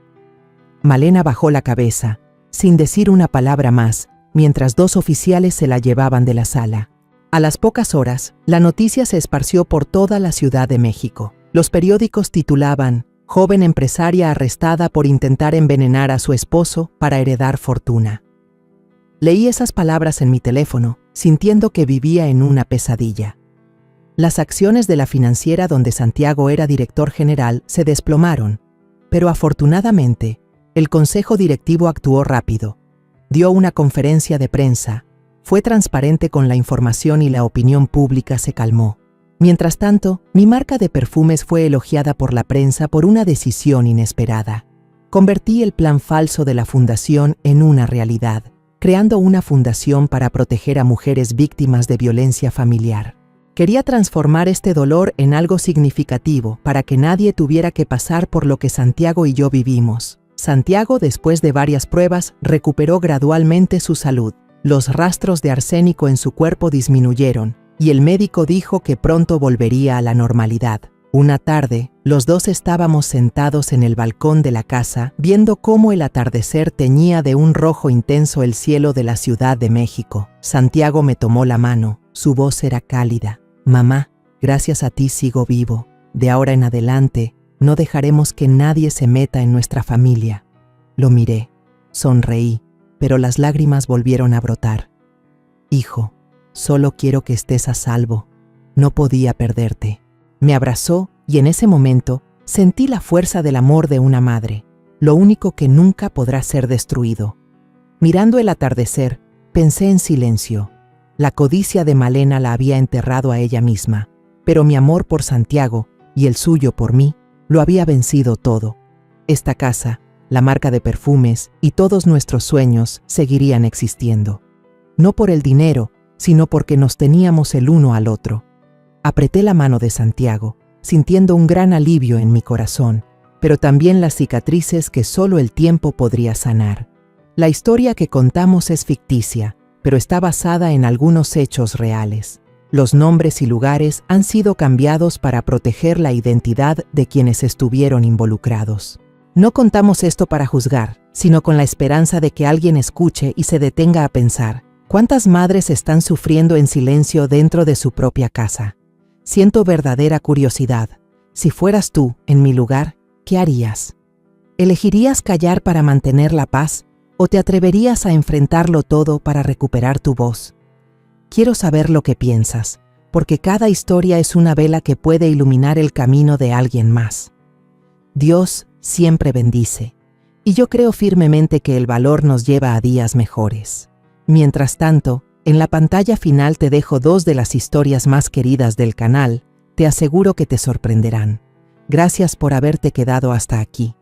Malena bajó la cabeza, sin decir una palabra más, mientras dos oficiales se la llevaban de la sala. A las pocas horas, la noticia se esparció por toda la Ciudad de México. Los periódicos titulaban: joven empresaria arrestada por intentar envenenar a su esposo para heredar fortuna. Leí esas palabras en mi teléfono, sintiendo que vivía en una pesadilla. Las acciones de la financiera donde Santiago era director general se desplomaron, pero afortunadamente, el consejo directivo actuó rápido. Dio una conferencia de prensa, fue transparente con la información y la opinión pública se calmó. Mientras tanto, mi marca de perfumes fue elogiada por la prensa por una decisión inesperada. Convertí el plan falso de la fundación en una realidad, creando una fundación para proteger a mujeres víctimas de violencia familiar. Quería transformar este dolor en algo significativo para que nadie tuviera que pasar por lo que Santiago y yo vivimos. Santiago, después de varias pruebas, recuperó gradualmente su salud. Los rastros de arsénico en su cuerpo disminuyeron, y el médico dijo que pronto volvería a la normalidad. Una tarde, los dos estábamos sentados en el balcón de la casa, viendo cómo el atardecer teñía de un rojo intenso el cielo de la Ciudad de México. Santiago me tomó la mano, su voz era cálida. Mamá, gracias a ti sigo vivo. De ahora en adelante, no dejaremos que nadie se meta en nuestra familia. Lo miré, sonreí, pero las lágrimas volvieron a brotar. Hijo, solo quiero que estés a salvo. No podía perderte. Me abrazó y en ese momento sentí la fuerza del amor de una madre, lo único que nunca podrá ser destruido. Mirando el atardecer, pensé en silencio. La codicia de Malena la había enterrado a ella misma, pero mi amor por Santiago y el suyo por mí lo había vencido todo. Esta casa, la marca de perfumes y todos nuestros sueños seguirían existiendo. No por el dinero, sino porque nos teníamos el uno al otro. Apreté la mano de Santiago, sintiendo un gran alivio en mi corazón, pero también las cicatrices que solo el tiempo podría sanar. La historia que contamos es ficticia, pero está basada en algunos hechos reales. Los nombres y lugares han sido cambiados para proteger la identidad de quienes estuvieron involucrados. No contamos esto para juzgar, sino con la esperanza de que alguien escuche y se detenga a pensar, ¿cuántas madres están sufriendo en silencio dentro de su propia casa? Siento verdadera curiosidad. Si fueras tú, en mi lugar, ¿qué harías? ¿Elegirías callar para mantener la paz o te atreverías a enfrentarlo todo para recuperar tu voz? Quiero saber lo que piensas, porque cada historia es una vela que puede iluminar el camino de alguien más. Dios siempre bendice, y yo creo firmemente que el valor nos lleva a días mejores. Mientras tanto, en la pantalla final te dejo 2 de las historias más queridas del canal, te aseguro que te sorprenderán. Gracias por haberte quedado hasta aquí.